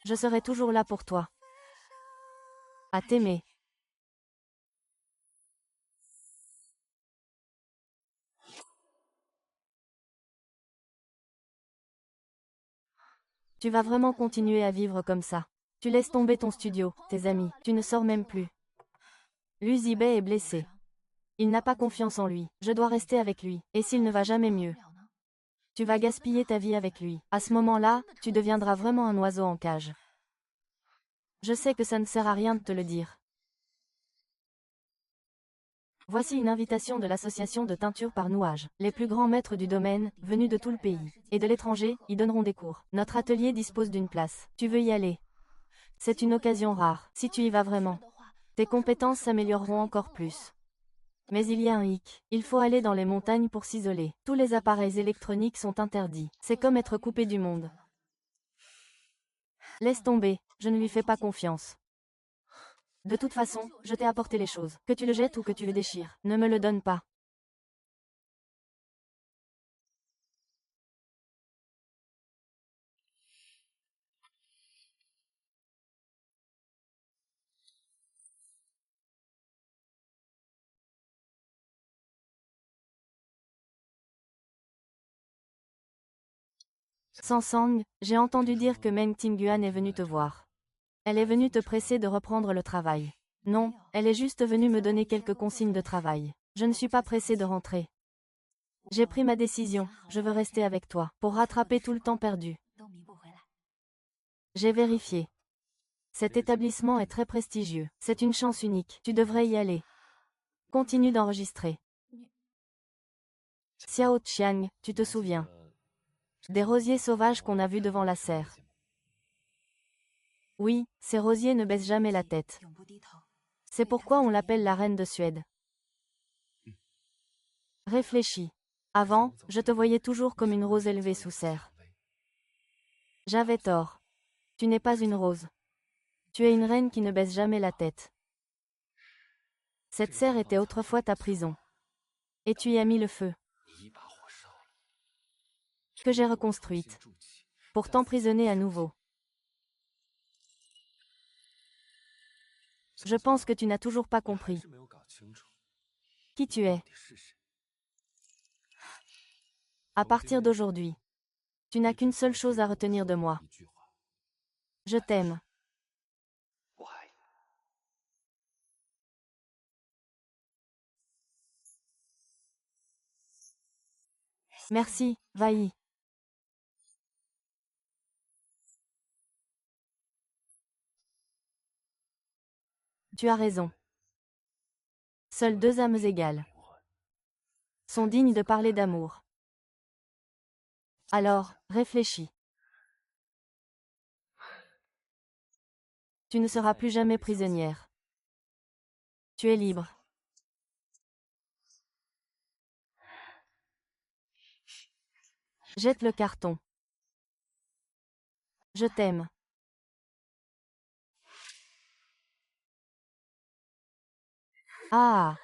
je serai toujours là pour toi, à t'aimer. Tu vas vraiment continuer à vivre comme ça. Tu laisses tomber ton studio, tes amis, tu ne sors même plus. Lu Zibei est blessé. Il n'a pas confiance en lui. Je dois rester avec lui. Et s'il ne va jamais mieux, tu vas gaspiller ta vie avec lui. À ce moment-là, tu deviendras vraiment un oiseau en cage. Je sais que ça ne sert à rien de te le dire. Voici une invitation de l'association de teinture par nouage. Les plus grands maîtres du domaine, venus de tout le pays, et de l'étranger, y donneront des cours. Notre atelier dispose d'une place. Tu veux y aller? C'est une occasion rare. Si tu y vas vraiment, tes compétences s'amélioreront encore plus. Mais il y a un hic. Il faut aller dans les montagnes pour s'isoler. Tous les appareils électroniques sont interdits. C'est comme être coupé du monde. Laisse tomber, je ne lui fais pas confiance. De toute façon, je t'ai apporté les choses. Que tu le jettes ou que tu le déchires, ne me le donne pas. Sansang, j'ai entendu dire que Meng Tingyuan est venue te voir. Elle est venue te presser de reprendre le travail. Non, elle est juste venue me donner quelques consignes de travail. Je ne suis pas pressée de rentrer. J'ai pris ma décision, je veux rester avec toi, pour rattraper tout le temps perdu. J'ai vérifié. Cet établissement est très prestigieux. C'est une chance unique. Tu devrais y aller. Continue d'enregistrer. Xiao Qiang, tu te souviens? Des rosiers sauvages qu'on a vus devant la serre. Oui, ces rosiers ne baissent jamais la tête. C'est pourquoi on l'appelle la reine de Suède. Réfléchis. Avant, je te voyais toujours comme une rose élevée sous serre. J'avais tort. Tu n'es pas une rose. Tu es une reine qui ne baisse jamais la tête. Cette serre était autrefois ta prison. Et tu y as mis le feu. Que j'ai reconstruite. Pour t'emprisonner à nouveau. Je pense que tu n'as toujours pas compris qui tu es. À partir d'aujourd'hui, tu n'as qu'une seule chose à retenir de moi. Je t'aime. Merci, Vaï. Tu as raison. Seules deux âmes égales sont dignes de parler d'amour. Alors, réfléchis. Tu ne seras plus jamais prisonnière. Tu es libre. Jette le carton. Je t'aime. Ah.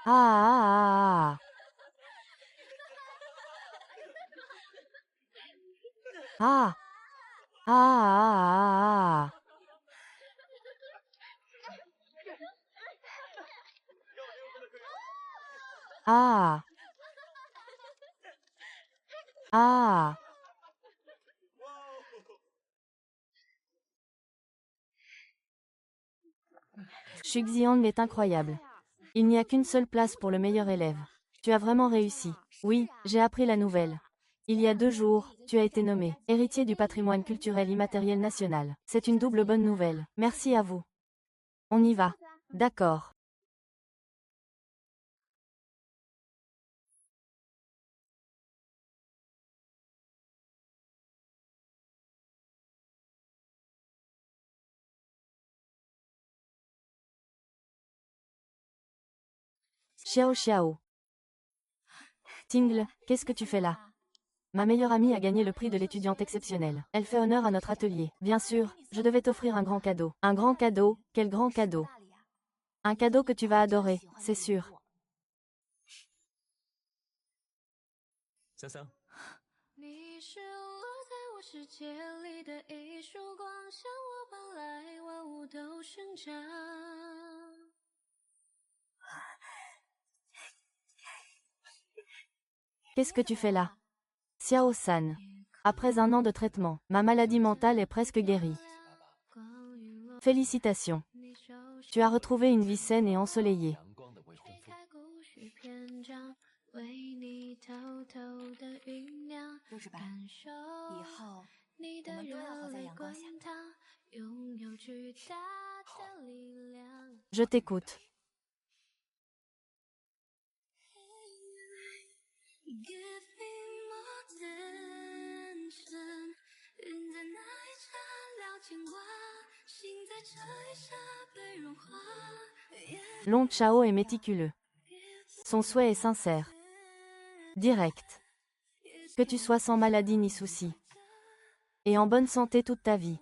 Ah ah ah ah. Ah. Ah ah ah ah. Ah. Ah. Shuxiang est incroyable. Il n'y a qu'une seule place pour le meilleur élève. Tu as vraiment réussi. Oui, j'ai appris la nouvelle. Il y a 2 jours, tu as été nommé héritier du patrimoine culturel immatériel national. C'est une double bonne nouvelle. Merci à vous. On y va. D'accord. Xiao Xiao. Tingle, qu'est-ce que tu fais là? Ma meilleure amie a gagné le prix de l'étudiante exceptionnelle. Elle fait honneur à notre atelier. Bien sûr, je devais t'offrir un grand cadeau. Un grand cadeau? Quel grand cadeau? Un cadeau que tu vas adorer, c'est sûr. 香香，你是落在我世界里的一束光，向我奔来，万物都生长。 Qu'est-ce que tu fais là? Xiao-san. Après un an de traitement, ma maladie mentale est presque guérie. Félicitations. Tu as retrouvé une vie saine et ensoleillée. 阳光的未婚夫。开故事篇章，为你偷偷的酝酿，陆志白，感受以后你的我们都要热泪活在阳光下。滚烫，拥有巨大的力量。 Je t'écoute. Give me more attention，人在那一刹了牵挂，心在这一刹被融化。Long Chao est méticuleux. Son souhait est sincère. Direct. Que tu sois sans maladie ni souci. Et en bonne santé toute ta vie.